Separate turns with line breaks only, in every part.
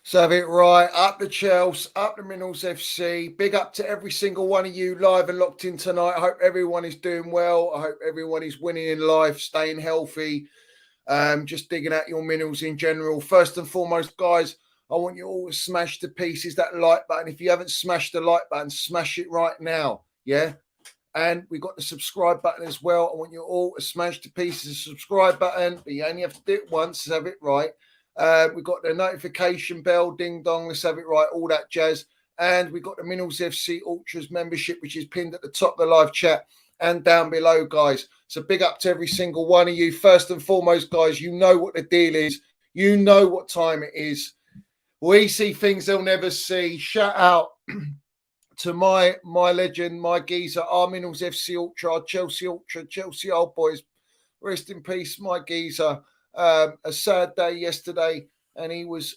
So have it right. Up the Chelsea, up the Minerals FC. Big up to every single one of you live and locked in tonight. I hope everyone is doing well. I hope everyone is winning in life, staying healthy, just digging out your minerals in general. First and foremost, guys, I want you all to smash to pieces that like button. If you haven't smashed the like button, smash it right now. Yeah. And we got the subscribe button as well. I want you all to smash to pieces the subscribe button, but you only have to do it once to have it right. We've got the notification bell, ding dong, let's have it right, all that jazz. And we've got the Minerals FC Ultras membership, which is pinned at the top of the live chat and down below, guys. So big up to every single one of you. First and foremost, guys, you know what the deal is. You know what time it is. We see things they'll never see. Shout out to my legend, my geezer, our Minerals FC Ultra, Chelsea old boys. Rest in peace, my geezer. A sad day yesterday, and he was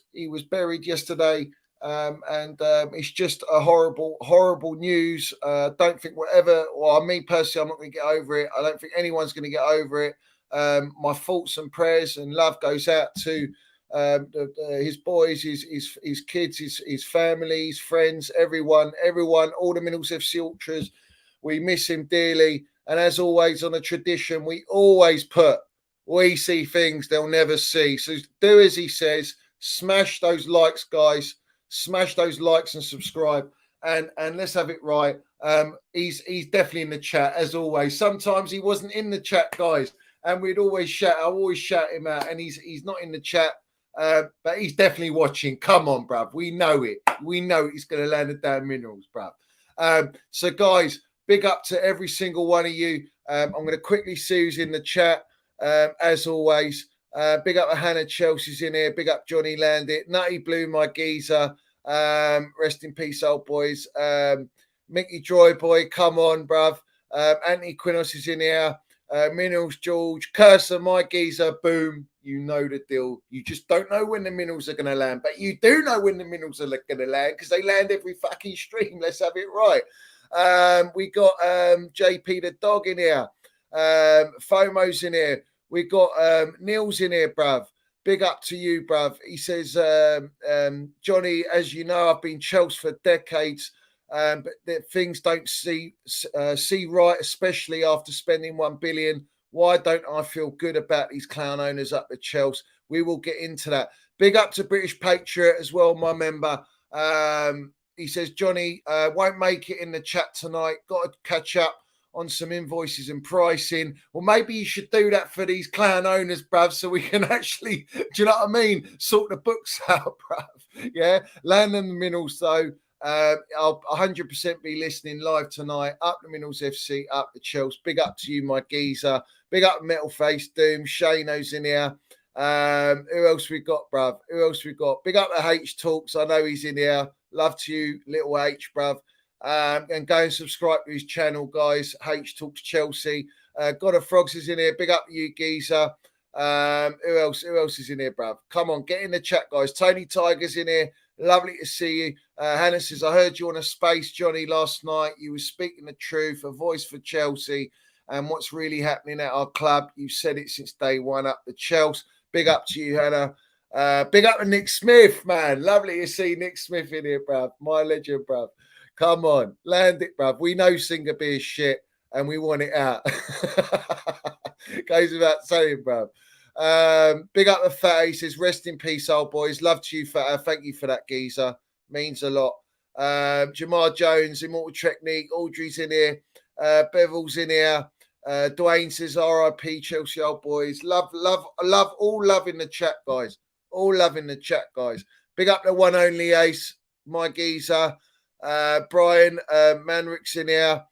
buried yesterday. It's just a horrible news. Don't think whatever. Well, me personally, I'm not going to get over it. I don't think anyone's going to get over it. My thoughts and prayers and love goes out to his boys, his kids, his family, his friends, everyone, all the Minerals FC Ultras. We miss him dearly. And as always, on a tradition, we always put, we see things they'll never see. So do as he says, smash those likes, guys. Smash those likes and subscribe. And let's have it right. He's definitely in the chat, as always. Sometimes he wasn't in the chat, guys. And I always shout him out. And he's not in the chat. But he's definitely watching. Come on, bruv. We know it. We know he's going to land the damn minerals, bruv. So, guys, big up to every single one of you. I'm going to quickly see who's in the chat, as always. Big up to Hannah Chelsea's in here. Big up Johnny Landit. Nutty Blue, my geezer. Rest in peace, old boys. Mickey Joy Boy, come on, bruv. Anthony Quinos is in here. Minerals George. Cursor, my geezer. Boom. You know the deal. You just don't know when the minerals are going to land. But you do know when the minerals are going to land because they land every fucking stream. Let's have it right. We got JP the dog in here. FOMO's in here. We got Neil's in here, bruv. Big up to you, bruv. He says, Johnny, as you know, I've been Chelsea for decades, but things don't see right, especially after spending 1 billion. Why don't I feel good about these clown owners up at Chelsea? We will get into that. Big up to British Patriot as well, my member. He says, Johnny, won't make it in the chat tonight. Got to catch up on some invoices and pricing. Well, maybe you should do that for these clown owners, bruv, so we can actually, do you know what I mean? Sort the books out, bruv. Yeah, land in the minerals, though. I'll 100% be listening live tonight. Up the Minerals FC, up the Chelsea. Big up to you, my geezer. Big up Metal Face Doom. Shano's in here. Who else we got, bruv? Who else we got? Big up the H Talks. I know he's in here. Love to you, little H, bruv. And go and subscribe to his channel, guys. H Talks Chelsea. God of Frogs is in here. Big up to you, geezer. Who else? Who else is in here, bruv? Come on, get in the chat, guys. Tony Tiger's in here. Lovely to see you. Hannah says, I heard you on a space, Johnny, last night. You were speaking the truth, a voice for Chelsea and what's really happening at our club. You've said it since day one, up the Chelsea. Big up to you, Hannah. Big up to Nick Smith, man. Lovely to see Nick Smith in here, bruv. My legend, bruv. Come on, land it, bruv. We know Singapore is shit and we want it out. Goes without saying, bruv. Big up the Fat. He says, rest in peace, old boys. Love to you, Fat. Thank you for that, geezer. Means a lot. Jamar Jones, Immortal Technique. Audrey's in here. Bevel's in here. Dwayne says, RIP, Chelsea old boys. Love, all love in the chat, guys. All love in the chat, guys. Big up the one only ace, my geezer. Brian Manrick's in here.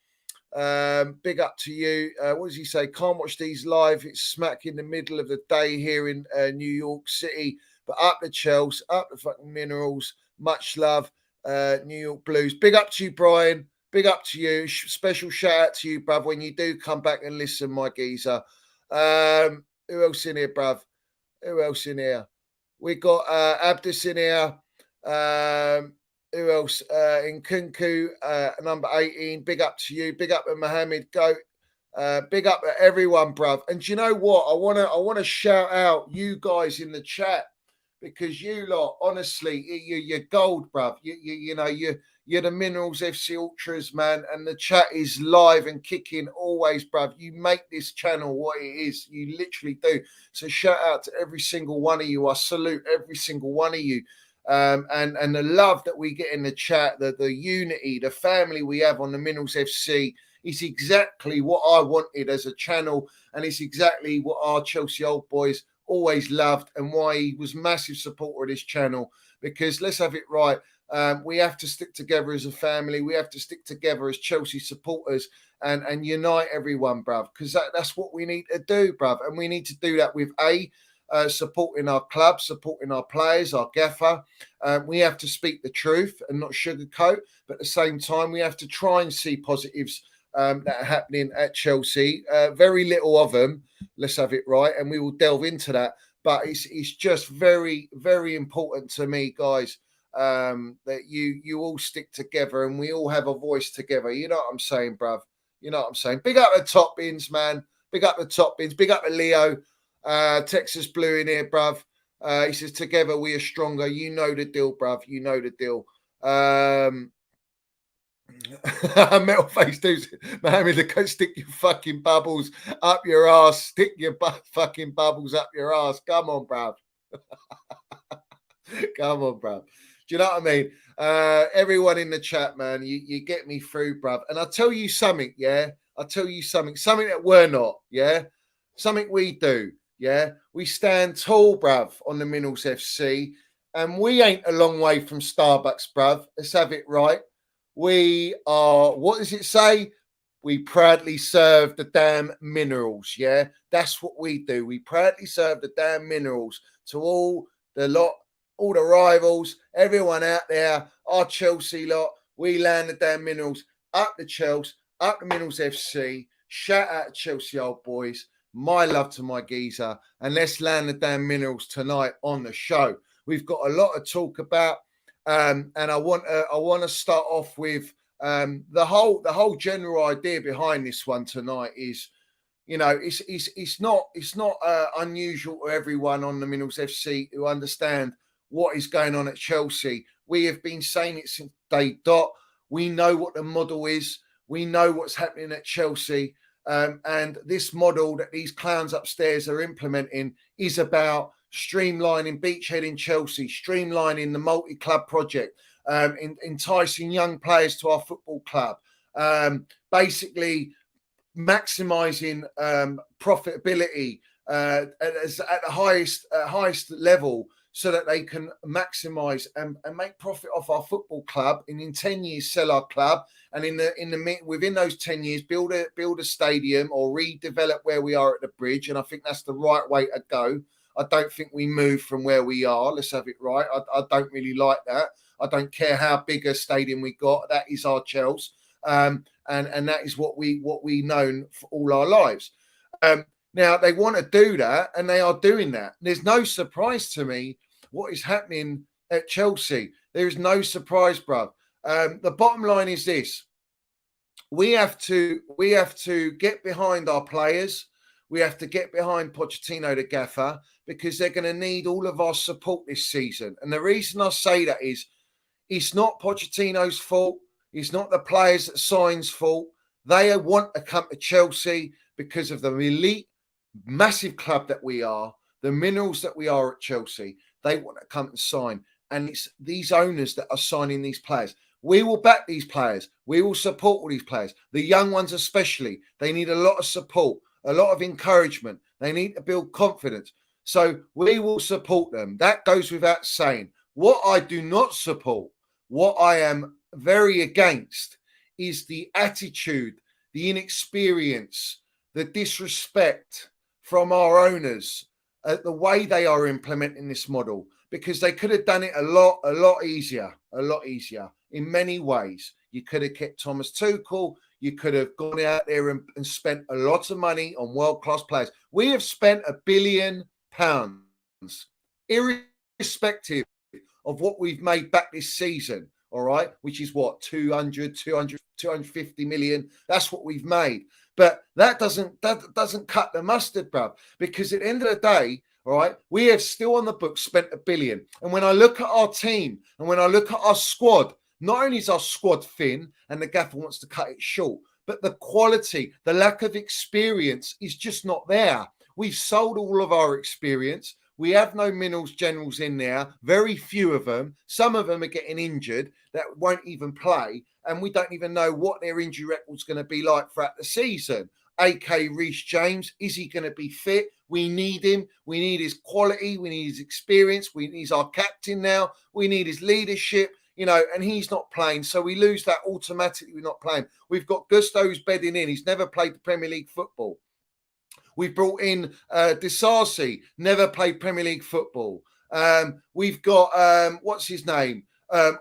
Big up to you. What does he say? Can't watch these live. It's smack in the middle of the day here in New York City. But up the Chelsea, up the fucking minerals. Much love, New York Blues. Big up to you, Brian. Big up to you. Special shout out to you, bruv, when you do come back and listen, my geezer. Who else in here, bruv? Who else in here? We got Abdus in here. Who else? In Kunku, number 18. Big up to you. Big up to Mohammed Goat. Big up to everyone, bruv. And do you know what? I wanna shout out you guys in the chat because you lot, honestly, you're gold, bruv. You're the Minerals FC Ultras, man, and the chat is live and kicking always, bruv. You make this channel what it is. You literally do. So shout out to every single one of you. I salute every single one of you. And the love that we get in the chat, the unity, the family we have on the Minerals FC is exactly what I wanted as a channel, and it's exactly what our Chelsea old boys always loved, and why he was massive supporter of this channel. Because let's have it right, we have to stick together as a family. We have to stick together as Chelsea supporters and unite everyone, bruv, because that's what we need to do, bruv. And we need to do that with supporting our club, supporting our players, our gaffer. We have to speak the truth and not sugarcoat, but at the same time, we have to try and see positives that are happening at Chelsea. Very little of them, let's have it right, and we will delve into that. But it's just very, very important to me, guys, that you all stick together and we all have a voice together. You know what I'm saying, bruv? You know what I'm saying? Big up the top bins, man. Big up the top bins. Big up the Leo. Texas Blue in here, bruv. He says, together we are stronger. You know the deal, bruv. You know the deal. Metal face dudes, Mohammed, stick your fucking bubbles up your ass. Stick your fucking bubbles up your ass. Come on, bruv. Come on, bruv. Do you know what I mean? Everyone in the chat, man, you get me through, bruv. And I'll tell you something, yeah? I'll tell you something that we're not, yeah? Something we do, yeah? We stand tall, bruv, on the Minerals FC. And we ain't a long way from Starbucks, bruv. Let's have it right. We are, what does it say? We proudly serve the damn Minerals, yeah? That's what we do. We proudly serve the damn Minerals to all the rivals, everyone out there, our Chelsea lot. We land the damn Minerals, up the Chelsea, up the Minerals FC. Shout out to Chelsea old boys. My love to my geezer. And let's land the damn Minerals tonight on the show. We've got a lot to talk about. And I want to start off with the whole general idea behind this one tonight is, you know, it's not unusual to everyone on the Minerals FC who understand what is going on at Chelsea. We have been saying it since day dot. We know what the model is. We know what's happening at Chelsea. And this model that these clowns upstairs are implementing is about streamlining Beachhead in Chelsea, streamlining the multi-club project, enticing young players to our football club, basically maximising profitability at the highest level, so that they can maximise and make profit off our football club, and in 10 years sell our club, and within those 10 years build a stadium or redevelop where we are at the bridge. And I think that's the right way to go. I don't think we move from where we are. Let's have it right. I don't really like that. I don't care how big a stadium we got. That is our Chelsea, and that is what we known for all our lives. Now they want to do that, and they are doing that. There's no surprise to me what is happening at Chelsea. There is no surprise, bruv. The bottom line is this: we have to get behind our players. We have to get behind Pochettino, the gaffer, because they're going to need all of our support this season. And the reason I say that is, it's not Pochettino's fault. It's not the players that sign's fault. They want to come to Chelsea because of the elite, massive club that we are, the Minerals that we are at Chelsea. They want to come and sign. And it's these owners that are signing these players. We will back these players. We will support all these players. The young ones especially. They need a lot of support, a lot of encouragement. They need to build confidence. So we will support them. That goes without saying. What I do not support, what I am very against, is the attitude, the inexperience, the disrespect from our owners at the way they are implementing this model, because they could have done it a lot easier in many ways. You could have kept Thomas Tuchel. You could have gone out there and spent a lot of money on world-class players. We have spent £1 billion, irrespective of what we've made back this season, all right, which is what, 250 million. That's what we've made. But that doesn't cut the mustard, bruv, because at the end of the day, All right. We have still on the books spent $1 billion. And when I look at our team and when I look at our squad, not only is our squad thin and the gaffer wants to cut it short, but the quality, the lack of experience is just not there. We've sold all of our experience. We have no minerals generals in there, very few of them. Some of them are getting injured that won't even play. And we don't even know what their injury record's going to be like throughout the season. AK Reece James, is he going to be fit? We need him. We need his quality. We need his experience. He's our captain now. We need his leadership, and he's not playing. So we lose that automatically. We're not playing. We've got Gusto who's bedding in. He's never played the Premier League football. We brought in Disasi, never played Premier League football. We've got, what's his name?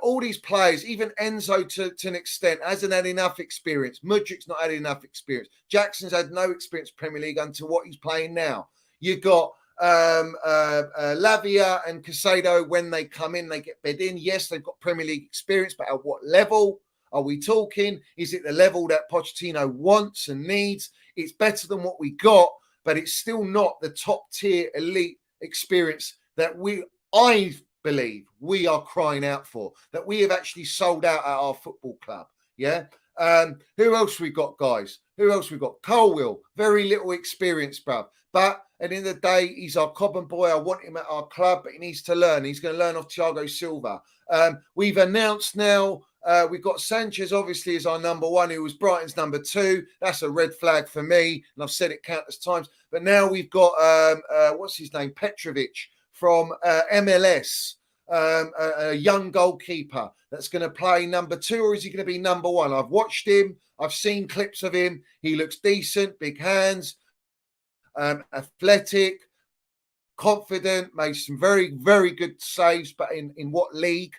All these players, even Enzo to an extent, hasn't had enough experience. Mudrik's not had enough experience. Jackson's had no experience Premier League until what he's playing now. You've got Lavia and Casado, when they come in, they get bed in. Yes, they've got Premier League experience, but at what level are we talking? Is it the level that Pochettino wants and needs? It's better than what we got, but it's still not the top tier elite experience that I believe we are crying out for, that we have actually sold out at our football club. Yeah. Who else we got, guys? Who else we got? Colwill, very little experience, bruv. But at the end of the day, he's our Cobham boy. I want him at our club, but he needs to learn. He's going to learn off Thiago Silva. We've announced now, we've got Sanchez, obviously, as our number one, who was Brighton's number 2. That's a red flag for me, and I've said it countless times. But now we've got, what's his name? Petrovic from MLS, a young goalkeeper that's going to play number 2, or is he going to be number 1? I've watched him. I've seen clips of him. He looks decent, big hands, athletic, confident, made some very, very good saves, but in what league?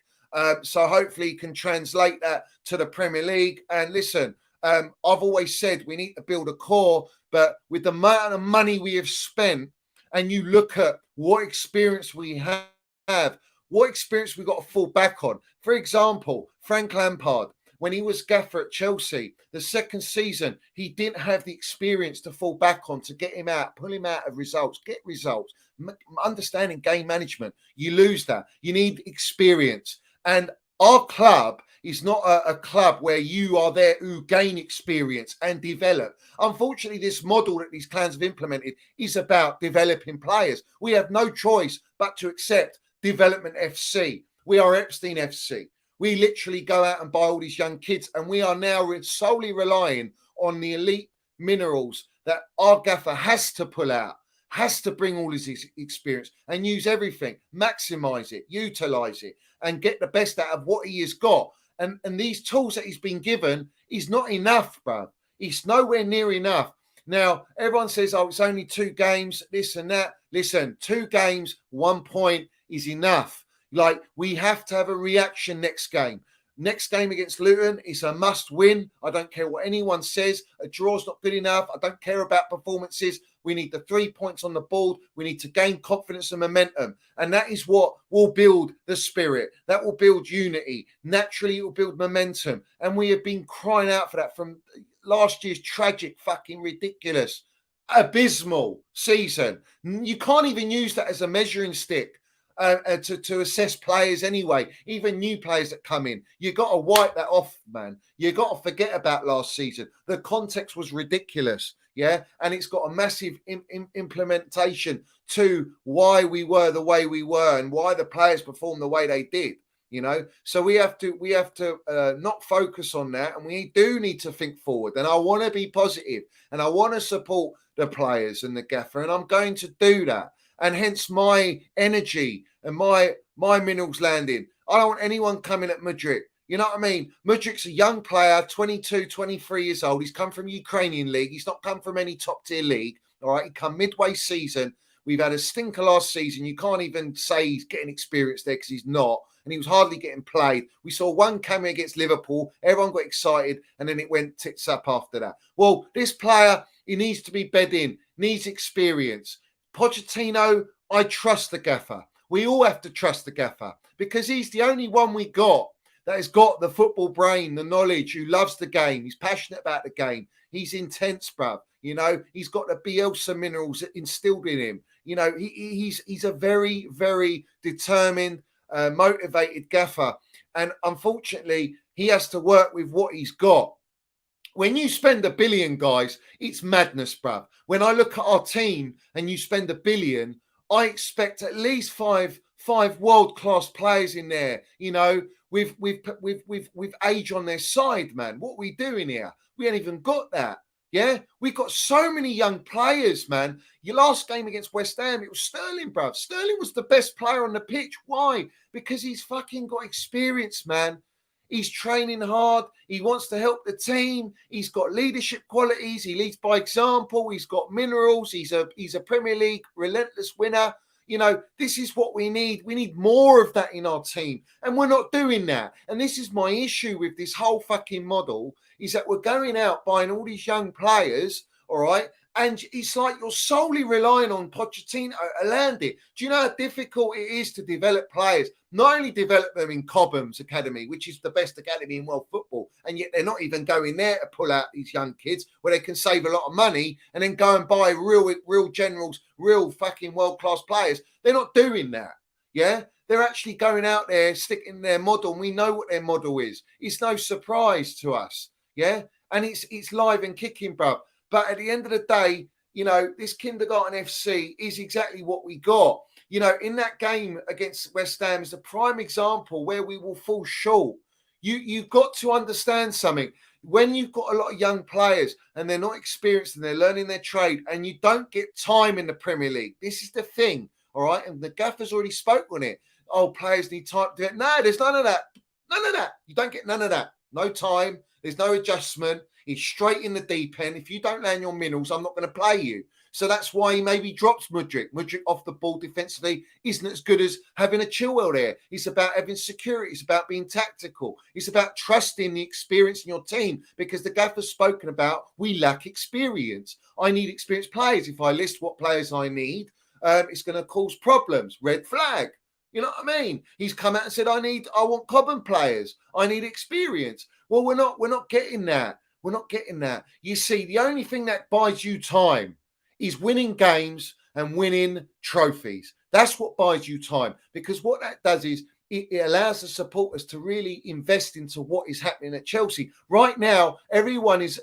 So hopefully he can translate that to the Premier League. And listen, I've always said we need to build a core, but with the amount of money we have spent, and you look at what experience we have, what experience we got to fall back on. For example, Frank Lampard, when he was gaffer at Chelsea, the second season, he didn't have the experience to fall back on, to get him out, pull him out of results, get results, understanding game management. You lose that. You need experience. And our club is not a club where you are there to gain experience and develop. Unfortunately, this model that these clans have implemented is about developing players. We have no choice but to accept Development FC. We are Epstein FC. We literally go out and buy all these young kids, and we are now solely relying on the elite minerals that our gaffer has to pull out, has to bring all his experience and use everything, maximize it, utilize it, and get the best out of what he has got. And these tools that he's been given is not enough, bro. It's nowhere near enough. Now, everyone says, oh, it's only 2 games, this and that. Listen, 2 games, 1 point is enough. Like, we have to have a reaction next game. Next game against Luton is a must win. I don't care what anyone says. A draw's not good enough. I don't care about performances. We need the 3 points on the board. We need to gain confidence and momentum. And that is what will build the spirit. That will build unity. Naturally, it will build momentum. And we have been crying out for that from last year's tragic, fucking ridiculous, abysmal season. You can't even use that as a measuring stick. To assess players anyway, even new players that come in. You got to wipe that off, man. You got to forget about last season. The context was ridiculous, yeah? And it's got a massive implementation to why we were the way we were and why the players performed the way they did, So we have to not focus on that, and we do need to think forward. And I want to be positive, and I want to support the players and the gaffer, and I'm going to do that. And hence my energy and my minerals landing. I don't want anyone coming at Mudryk. You know what I mean? Mudryk's a young player, 22, 23 years old. He's come from Ukrainian league. He's not come from any top tier league. All right. He come midway season. We've had a stinker last season. You can't even say he's getting experience there because he's not. And he was hardly getting played. We saw one cameo against Liverpool. Everyone got excited. And then it went tits up after that. Well, this player, he needs to be bed in, needs experience. Pochettino, I trust the gaffer. We all have to trust the gaffer because he's the only one we got that has got the football brain, the knowledge, who loves the game. He's passionate about the game. He's intense, bruv. You know, he's got the Bielsa minerals instilled in him. You know, he's a very, very determined, motivated gaffer. And unfortunately, he has to work with what he's got. When you spend $1 billion, guys, it's madness, bruv. When I look at our team and you spend $1 billion, I expect at least five world-class players in there, you know, with age on their side, man. What are we doing here? We ain't even got that. Yeah, we got so many young players, man. Your last game against West Ham, it was Sterling, bruv. Sterling was the best player on the pitch. Why? Because he's fucking got experience, man. He's training hard. He wants to help the team. He's got leadership qualities. He leads by example. He's got minerals. He's a Premier League relentless winner. You know, this is what we need. We need more of that in our team. And we're not doing that. And this is my issue with this whole fucking model, is that we're going out buying all these young players, all right? And it's like you're solely relying on Pochettino to land it. Do you know how difficult it is to develop players? Not only develop them in Cobham's academy, which is the best academy in world football, and yet they're not even going there to pull out these young kids where they can save a lot of money and then go and buy real generals, real fucking world-class players. They're not doing that, yeah? They're actually going out there, sticking their model, and we know what their model is. It's no surprise to us, yeah? And it's live and kicking, bruv. But at the end of the day, you know, this Kindergarten FC is exactly what we got. You know, in that game against West Ham is a prime example where we will fall short. You've got to understand something. When you've got a lot of young players and they're not experienced and they're learning their trade and you don't get time in the Premier League, this is the thing, all right? And the gaffer's already spoke on it. Oh, players need time to do it. No, there's none of that. None of that. You don't get none of that. No time. There's no adjustment. He's straight in the deep end. If you don't land your minerals, I'm not going to play you. So that's why he maybe drops Mudryk. Mudryk off the ball defensively isn't as good as having a Chilwell there. It's about having security. It's about being tactical. It's about trusting the experience in your team, because the gaffer's spoken about we lack experience. I need experienced players. If I list what players I need, it's going to cause problems. Red flag. You know what I mean? He's come out and said, I want Cobham players. I need experience. Well, we're not getting that. We're not getting that. You see, the only thing that buys you time is winning games and winning trophies. That's what buys you time, because what that does is it allows the supporters to really invest into what is happening at Chelsea. Right now, everyone is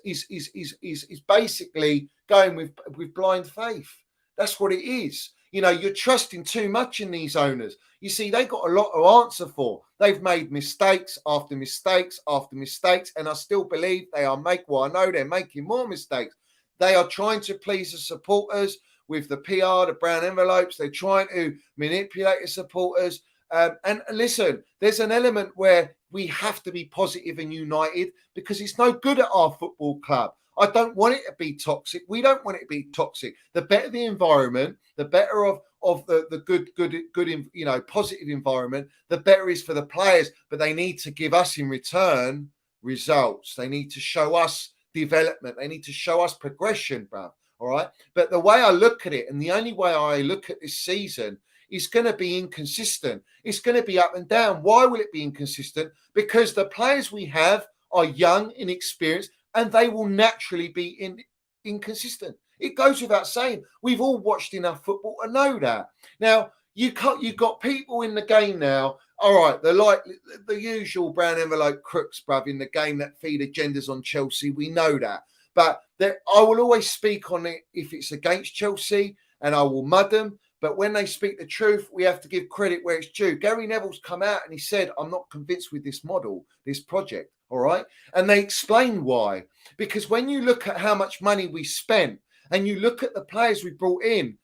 basically going with blind faith. That's what it is. You know, you're trusting too much in these owners. You see, they got a lot to answer for. They've made mistakes after mistakes after mistakes, and I still believe they are I know they're making more mistakes. They are trying to please the supporters with the PR, the brown envelopes. They're trying to manipulate the supporters. And listen, there's an element where we have to be positive and united, because it's no good at our football club. I don't want it to be toxic. We don't want it to be toxic. The better the environment, the better of the good, you know, positive environment, the better is for the players. But they need to give us in return results. They need to show us development. They need to show us progression, bruv. All right. But the way I look at it, and the only way I look at this season, is going to be inconsistent. It's going to be up and down. Why will it be inconsistent? Because the players we have are young, inexperienced, and they will naturally be inconsistent. It goes without saying. We've all watched enough football to know that. Now, you've got people in the game now. All right, they're like the usual brown envelope crooks, bruv, in the game that feed agendas on Chelsea. We know that. But I will always speak on it if it's against Chelsea, and I will mud them. But when they speak the truth, we have to give credit where it's due. Gary Neville's come out and he said, I'm not convinced with this model, this project. All right. And they explain why. Because when you look at how much money we spent and you look at the players we brought in,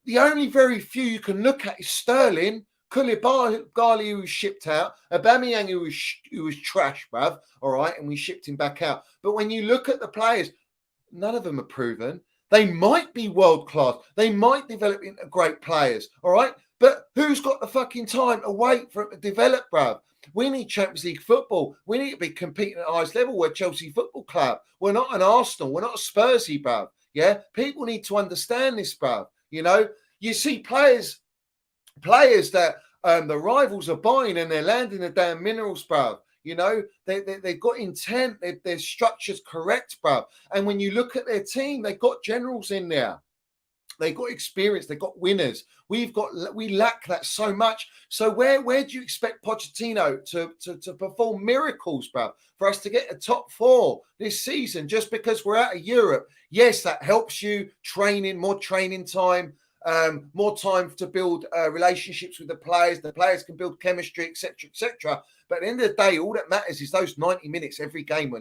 the only very few you can look at is Sterling, Koulibaly, who was shipped out, Aubameyang, who was trash, bruv. All right. And we shipped him back out. But when you look at the players, none of them are proven. They might be world class. They might develop into great players. All right. But who's got the fucking time to wait for it to develop, bruv? We need Champions League football. We need to be competing at the highest level. We're Chelsea Football Club. We're not an Arsenal. We're not a Spursy, bruv. Yeah. People need to understand this, bruv. You know, you see players that the rivals are buying and they're landing the damn minerals, bruv. You know, they've got intent. Their structure's correct, bruv. And when you look at their team, they've got generals in there. They got experience. They got winners. We lack that so much. So where do you expect Pochettino to perform miracles, bro? For us to get a top 4 this season, just because we're out of Europe? Yes, that helps you training, more training time, more time to build relationships with the players. The players can build chemistry, etc., etc. But at the end of the day, all that matters is those 90 minutes every game,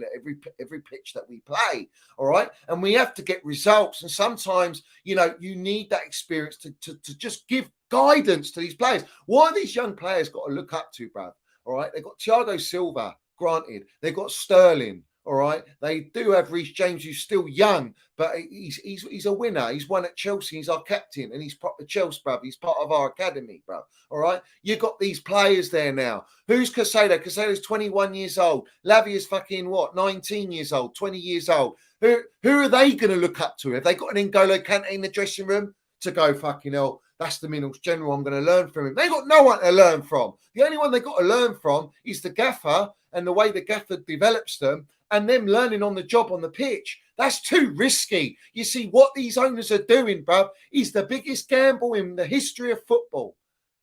every pitch that we play. All right, and we have to get results. And sometimes, you need that experience to just give guidance to these players. What are these young players got to look up to, bruv? All right, they've got Thiago Silva, granted. They've got Sterling. All right, they do have Reece James, who's still young, but he's a winner. He's won at Chelsea. He's our captain, and he's part of Chelsea, bruv. He's part of our academy, bruv. All right, you got these players there now. Who's Caicedo? Caicedo's 21 years old. Lavia's fucking 19 years old, 20 years old. Who are they going to look up to? Have they got an N'Golo Kante in the dressing room to go, fucking hell, that's the Minerals General, I'm going to learn from him? They got no one to learn from. The only one they got to learn from is the gaffer and the way the gaffer develops them, and them learning on the job on the pitch. That's too risky. You see, what these owners are doing, bruv, is the biggest gamble in the history of football.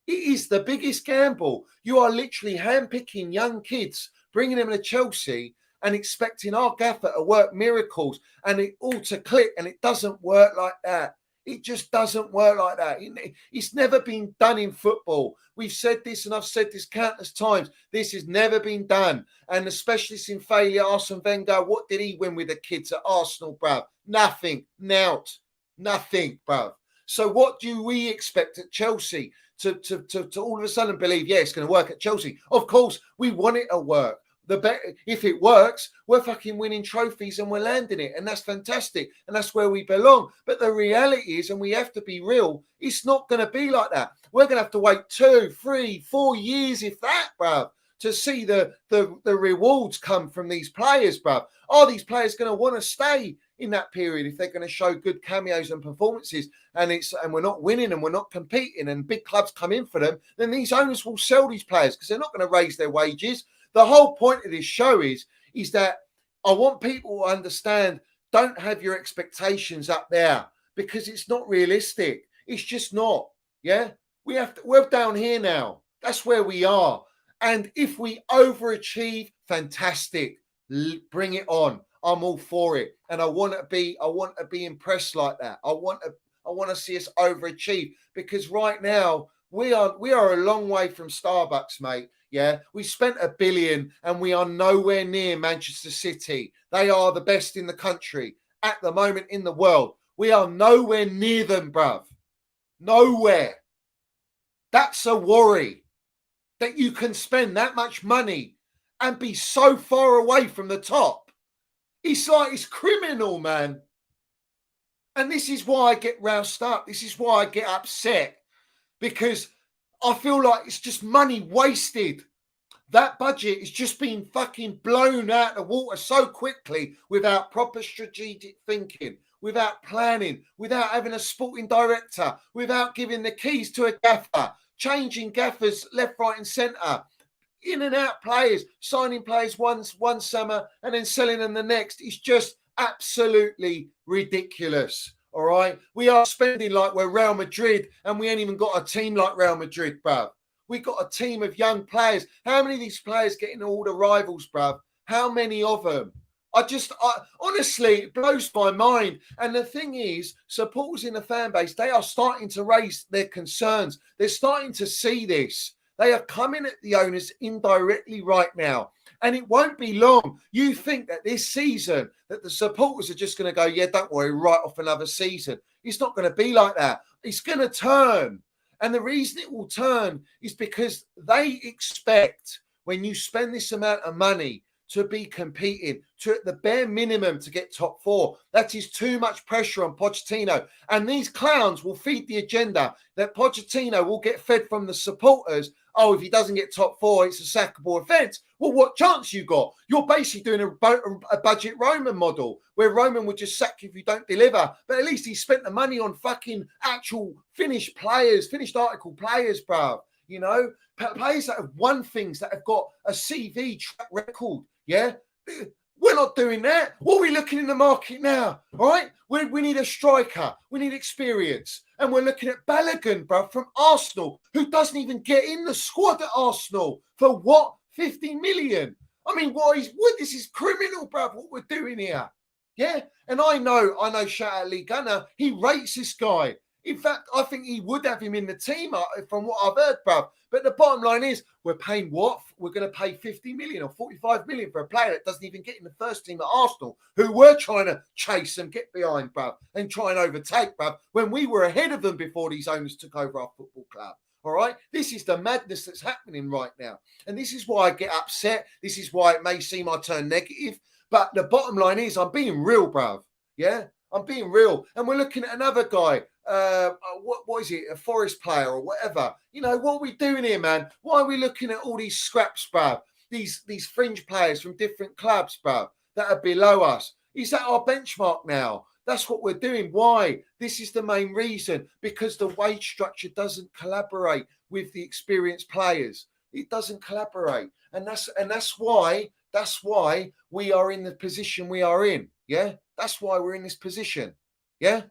It is the biggest gamble. You are literally handpicking young kids, bringing them to Chelsea and expecting our gaffer to work miracles and it all to click, and it doesn't work like that. It just doesn't work like that. It's never been done in football. We've said this, and I've said this countless times. This has never been done. And the specialist in failure, Arsene Wenger, what did he win with the kids at Arsenal, bruv? Nothing. Nothing, bruv. So what do we expect at Chelsea to all of a sudden believe, yeah, it's going to work at Chelsea? Of course, we want it to work. The better, if it works, we're fucking winning trophies and we're landing it, and that's fantastic, and that's where we belong. But the reality is, and we have to be real, it's not going to be like that. We're going to have to wait 2, 3, 4 years, if that, bruv, to see the rewards come from these players, bruv. Are these players going to want to stay in that period if they're going to show good cameos and performances, and we're not winning and we're not competing, and big clubs come in for them? Then these owners will sell these players because they're not going to raise their wages. The whole point of this show is that I want people to understand, don't have your expectations up there because it's not realistic. It's just not. Yeah, we're down here now. That's where we are. And if we overachieve, fantastic. Bring it on. I'm all for it. And I want to be impressed like that. I want to see us overachieve, because right now we are a long way from Starbucks, mate. Yeah, we spent $1 billion and we are nowhere near Manchester City. They are the best in the country at the moment in the world. We are nowhere near them, bruv. Nowhere. That's a worry, that you can spend that much money and be so far away from the top. It's criminal, man. And this is why I get roused up. This is why I get upset, because I feel like it's just money wasted. That budget is just being fucking blown out of the water so quickly without proper strategic thinking, without planning, without having a sporting director, without giving the keys to a gaffer, changing gaffers left, right and centre, in and out players, signing players one summer and then selling them the next. It's just absolutely ridiculous. All right, we are spending like we're Real Madrid, and we ain't even got a team like Real Madrid, bruv. We got a team of young players. How many of these players get into all the rivals, bruv? How many of them? Honestly, it blows my mind. And the thing is, supporters in the fan base, they are starting to raise their concerns. They're starting to see this. They are coming at the owners indirectly right now. And it won't be long. You think that this season, that the supporters are just going to go, yeah, don't worry, right off another season. It's not going to be like that. It's going to turn. And the reason it will turn is because they expect, when you spend this amount of money to be competing, to at the bare minimum to get top 4, that is too much pressure on Pochettino. And these clowns will feed the agenda that Pochettino will get fed from the supporters. Oh, if he doesn't get top 4, it's a sackable offence. Well, what chance you got? You're basically doing a budget Roman model, where Roman would just sack you if you don't deliver. But at least he spent the money on fucking actual finished article players, bruv. players that have won things, that have got a CV track record. Yeah. We're not doing that. What are we looking in the market now? All right. We need a striker. We need experience. And we're looking at Balogun, bro, from Arsenal, who doesn't even get in the squad at Arsenal for what? 50 million. I mean, this is criminal, bro, what we're doing here. Yeah. And I know, shout out Lee Gunner, he rates this guy. In fact, I think he would have him in the team from what I've heard, bruv. But the bottom line is, we're paying what? We're going to pay 50 million or 45 million for a player that doesn't even get in the first team at Arsenal, who were trying to chase and get behind, bruv, and try and overtake, bruv, when we were ahead of them before these owners took over our football club. All right? This is the madness that's happening right now. And this is why I get upset. This is why it may seem I turn negative. But the bottom line is, I'm being real, bruv. Yeah? I'm being real. And we're looking at another guy. What is it? A Forest player or whatever. What are we doing here, man? Why are we looking at all these scraps, bruv? These fringe players from different clubs, bruv, that are below us. Is that our benchmark now? That's what we're doing. Why? This is the main reason. Because the wage structure doesn't collaborate with the experienced players. It doesn't collaborate. And that's why we are in the position we are in. Yeah? That's why we're in this position. Yeah?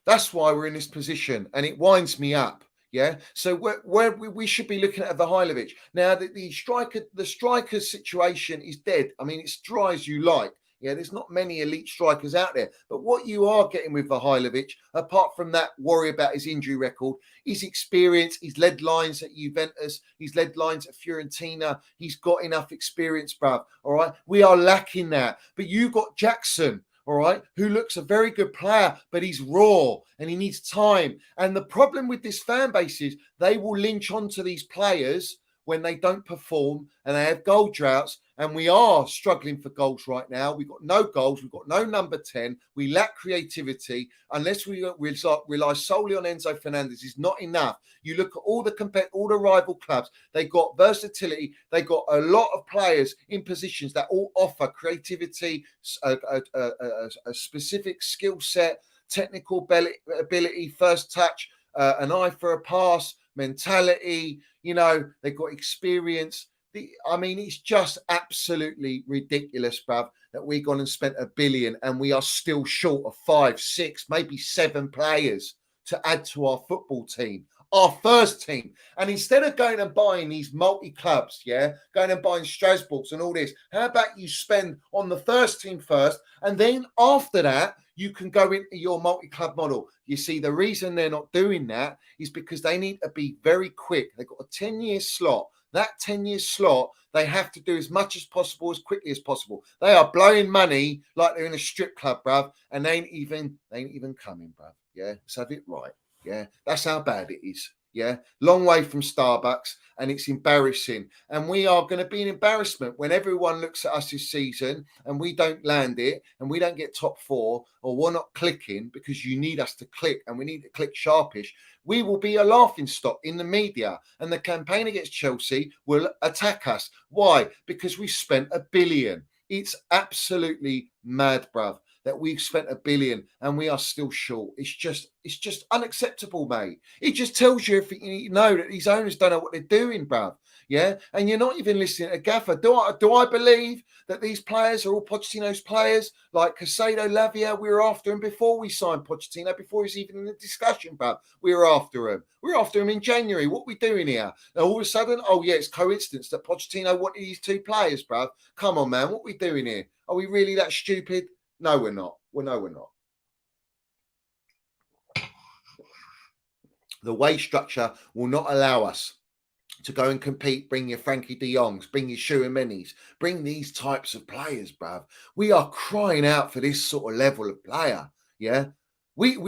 That's why we're in this position, and it winds me up. Yeah. So we should be looking at Vahailovic. Now the striker's situation is dead. I mean, it's dry as you like. Yeah, there's not many elite strikers out there. But what you are getting with Vahailovic, apart from that worry about his injury record, his experience, he's led lines at Juventus, he's led lines at Fiorentina, he's got enough experience, bruv. All right. We are lacking that. But you got Jackson, all right, who looks a very good player, but he's raw and he needs time. And the problem with this fan base is they will lynch onto these players when they don't perform and they have goal droughts. And we are struggling for goals right now. We've got no goals. We've got no number 10. We lack creativity. Unless we rely solely on Enzo Fernandez, is not enough. You look at all the rival clubs. They've got versatility. They've got a lot of players in positions that all offer creativity, a specific skill set, technical ability, first touch, an eye for a pass, mentality. They've got experience. It's just absolutely ridiculous, bruv, that we've gone and spent $1 billion and we are still short of 5, 6, maybe 7 players to add to our football team, our first team. And instead of going and buying these multi-clubs, going and buying Strasbourgs and all this, how about you spend on the first team first, and then after that, you can go into your multi-club model. You see, the reason they're not doing that is because they need to be very quick. They've got a 10-year slot. That 10-year slot, they have to do as much as possible, as quickly as possible. They are blowing money like they're in a strip club, bruv, and they ain't even coming, bruv. Yeah, let's have it right. Yeah, that's how bad it is. Yeah, long way from Starbucks, and it's embarrassing. And we are going to be an embarrassment when everyone looks at us this season and we don't land it and we don't get top 4, or we're not clicking because you need us to click and we need to click sharpish. We will be a laughing stock in the media, and the campaign against Chelsea will attack us. Why? Because we've spent $1 billion. It's absolutely mad, bruv, that we've spent $1 billion and we are still short. It's just unacceptable, mate. It just tells you everything you need to know, that these owners don't know what they're doing, bruv. Yeah, and you're not even listening to Gaffer. Do I believe that these players are all Pochettino's players? Like Casado, Lavia, we were after him before we signed Pochettino, before he's even in the discussion, bruv. We were after him. We were after him in January. What are we doing here? And all of a sudden, oh yeah, it's coincidence that Pochettino wanted these 2 players, bruv. Come on, man. What are we doing here? Are we really that stupid? No, we're not. Well, no, we're not. The wage structure will not allow us to go and compete. Bring your Frankie de Jongs, bring your Chouameni's, bring these types of players, bruv. We are crying out for this sort of level of player. Yeah. We've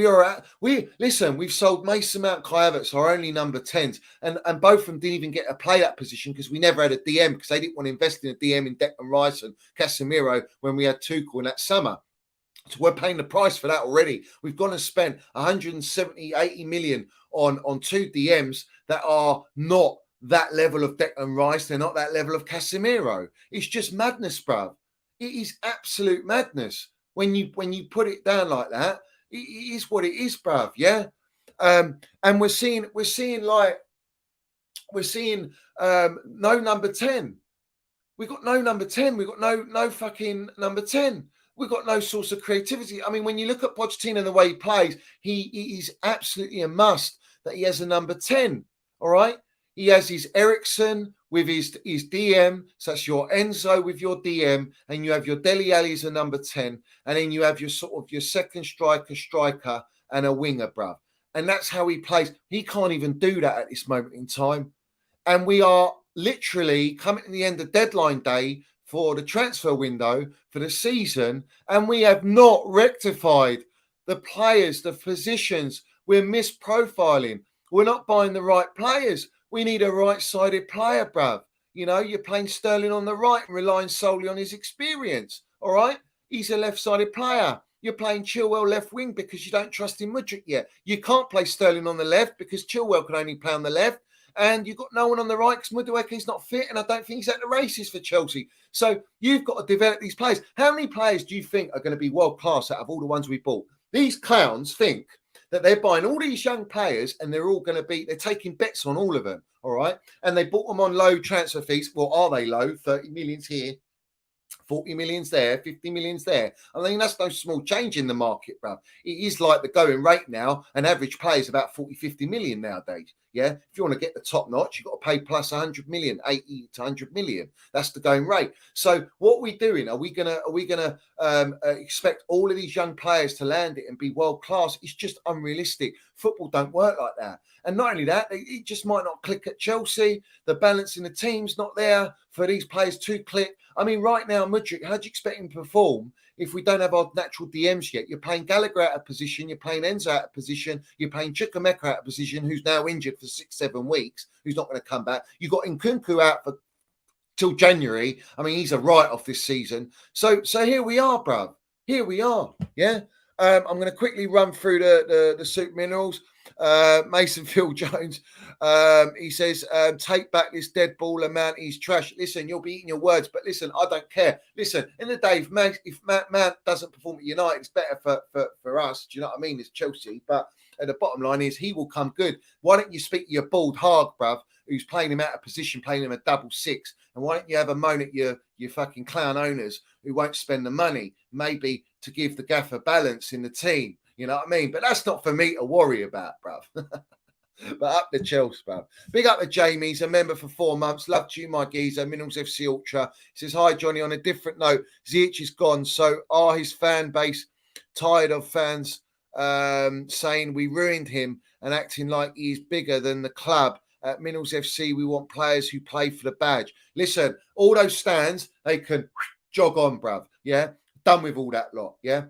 sold Mason Mount, Kai Havertz, our only number 10s, and both of them didn't even get to play that position because we never had a DM, because they didn't want to invest in a DM in Declan Rice and Casemiro when we had Tuchel in that summer. So we're paying the price for that already. We've gone and spent 170, 80 million on 2 DMs that are not that level of Declan Rice. They're not that level of Casemiro. It's just madness, bruv. It is absolute madness when you put it down like that. It is what it is, bruv, yeah? And we're seeing no number 10. We've got no number 10. We've got no fucking number 10. We've got no source of creativity. I mean, when you look at Pochettino and the way he plays, he is absolutely a must that he has a number 10. All right. He has his Ericsson with his DM. So that's your Enzo with your DM. And you have your Dele Alli as a number 10. And then you have your sort of your second striker, and a winger, bruv. And that's how he plays. He can't even do that at this moment in time. And we are literally coming to the end of deadline day for the transfer window for the season, and we have not rectified the players, the positions. We're misprofiling. We're not buying the right players. We need a right-sided player, bruv. You know, you're playing Sterling on the right and relying solely on his experience. All right? He's a left-sided player. You're playing Chilwell left wing because you don't trust in Mudryk yet. You can't play Sterling on the left because Chilwell can only play on the left. And you've got no one on the right because Madueke's not fit, and I don't think he's at the races for Chelsea. So you've got to develop these players. How many players do you think are going to be world class out of all the ones we bought? These clowns think that they're buying all these young players and they're all going to be, they're taking bets on all of them, all right? And they bought them on low transfer fees. Well, are they low? 30 millions here, 40 millions there, 50 millions there. I mean, that's no small change in the market, bruv. It is like the going rate now. An average player is about 40, 50 million nowadays. Yeah. If you want to get the top notch, you've got to pay plus 100 million, 80 to 100 million. That's the going rate. So what are we doing? Are we gonna expect all of these young players to land it and be world class? It's just unrealistic. Football don't work like that. And not only that, it just might not click at Chelsea. The balance in the team's not there for these players to click. I mean, right now, Mudryk, how do you expect him to perform if we don't have our natural DMs yet? You're playing Gallagher out of position, you're playing Enzo out of position, you're playing Chukwuemeka out of position, who's now injured for 6-7 weeks, who's not going to come back. You've got Nkunku out for till January. I mean, he's a write-off this season. So here we are, bruv. Here we are. Yeah. I'm going to quickly run through the soup minerals. Mason Phil Jones, he says, take back this dead baller, man. He's trash. Listen, you'll be eating your words, but listen, I don't care. Listen, in the day, if man doesn't perform at United, it's better for us. Do you know what I mean? It's Chelsea, but the bottom line is he will come good. Why don't you speak to your bald hog, bruv, who's playing him out of position, playing him a double six? And why don't you have a moan at your fucking clown owners who won't spend the money, maybe to give the gaffer balance in the team? You know what I mean? But that's not for me to worry about, bruv. But up the Chelsea, bruv. Big up to Jamie. He's a member for 4 months. Love to you, my geezer. Minerals FC Ultra. He says, hi, Johnny. On a different note, Ziyech is gone. So are his fan base tired of fans saying we ruined him and acting like he's bigger than the club? At Minerals FC, we want players who play for the badge. Listen, all those stands, they can jog on, bruv. Yeah? Done with all that lot. Yeah?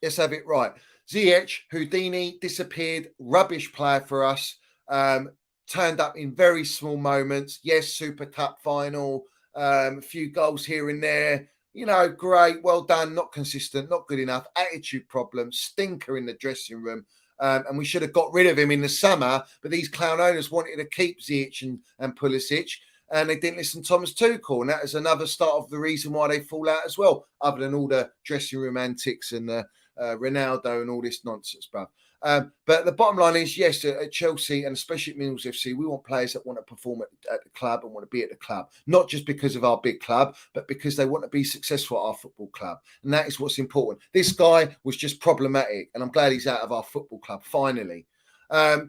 Let's have it right. Ziyech, Houdini, disappeared, rubbish player for us. Turned up in very small moments. Yes, Super Cup final, a few goals here and there. You know, great, well done, not consistent, not good enough. Attitude problem, stinker in the dressing room. And we should have got rid of him in the summer, but these clown owners wanted to keep Ziyech and Pulisic, and they didn't listen to Thomas Tuchel. And that is another start of the reason why they fall out as well, other than all the dressing room antics and the Ronaldo and all this nonsense, bruv. But the bottom line is, yes, at Chelsea and especially at Minerals FC, we want players that want to perform at the club and want to be at the club, not just because of our big club, but because they want to be successful at our football club. And that is what's important. This guy was just problematic, and I'm glad he's out of our football club, finally.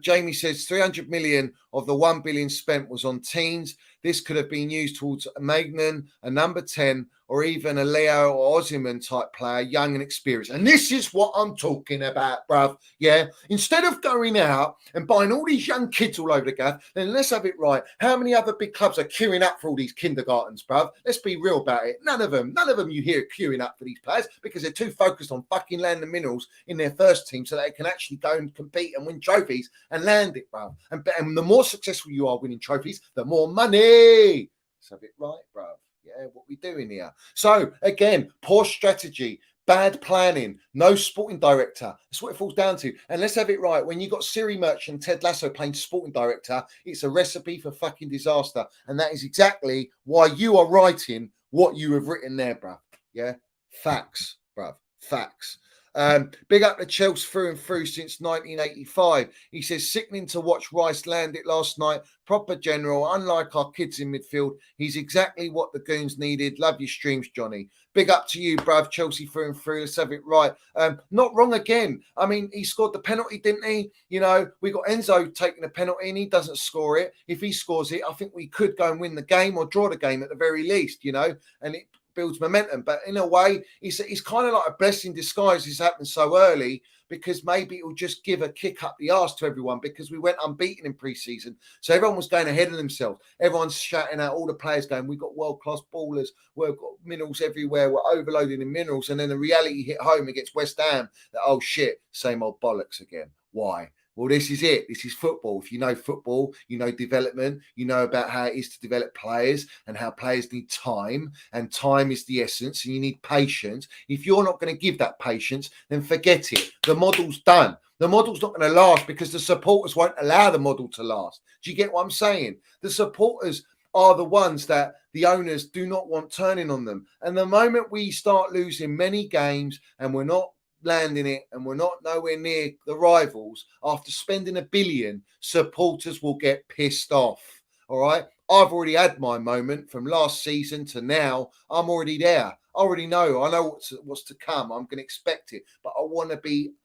Jamie says 300 million of the 1 billion spent was on teens. This could have been used towards a Magnan, a number 10, or even a Leo or Osimhen type player, young and experienced. And this is what I'm talking about, bruv. Yeah. Instead of going out and buying all these young kids all over the gaff, then let's have it right. How many other big clubs are queuing up for all these kindergartens, bruv? Let's be real about it. None of them you hear queuing up for these players because they're too focused on fucking landing minerals in their first team so they can actually go and compete and win trophies and land it, bruv. And the more successful you are winning trophies, the more money. Let's have it right, bruv. Yeah, what we doing here? So again, poor strategy, bad planning, no sporting director. That's what it falls down to. And let's have it right. When you got Siri Merchant and Ted Lasso playing sporting director, it's a recipe for fucking disaster. And that is exactly why you are writing what you have written there, bruv. Yeah, facts, bruv, facts. Big up the Chelsea through and through since 1985. He says, sickening to watch Rice land it last night. Proper general, unlike our kids in midfield. He's exactly what the Goons needed. Love your streams, Johnny. Big up to you, bruv. Chelsea through and through. Let's have it right. Not wrong again. I mean, he scored the penalty, didn't he? You know, we got Enzo taking a penalty and he doesn't score it. If he scores it, I think we could go and win the game or draw the game at the very least, you know, and it builds momentum. But in a way, it's kind of like a blessing in disguise. This happened so early because maybe it will just give a kick up the arse to everyone because we went unbeaten in pre-season. So everyone was going ahead of themselves. Everyone's shouting out, all the players going, we've got world-class ballers, we've got minerals everywhere, we're overloading in minerals. And then the reality hit home against West Ham that, oh shit, same old bollocks again. Why? Well, this is it. This is football. If you know football, you know development, you know about how it is to develop players and how players need time, and time is the essence, and you need patience. If you're not going to give that patience, then forget it. The model's done. The model's not going to last because the supporters won't allow the model to last. Do you get what I'm saying? The supporters are the ones that the owners do not want turning on them. And the moment we start losing many games and we're not landing it and we're not nowhere near the rivals after spending $1 billion, supporters will get pissed off. All right, I've already had my moment from last season to now. I'm already there. I already know. I know what's to come. I'm going to expect it, but I want to be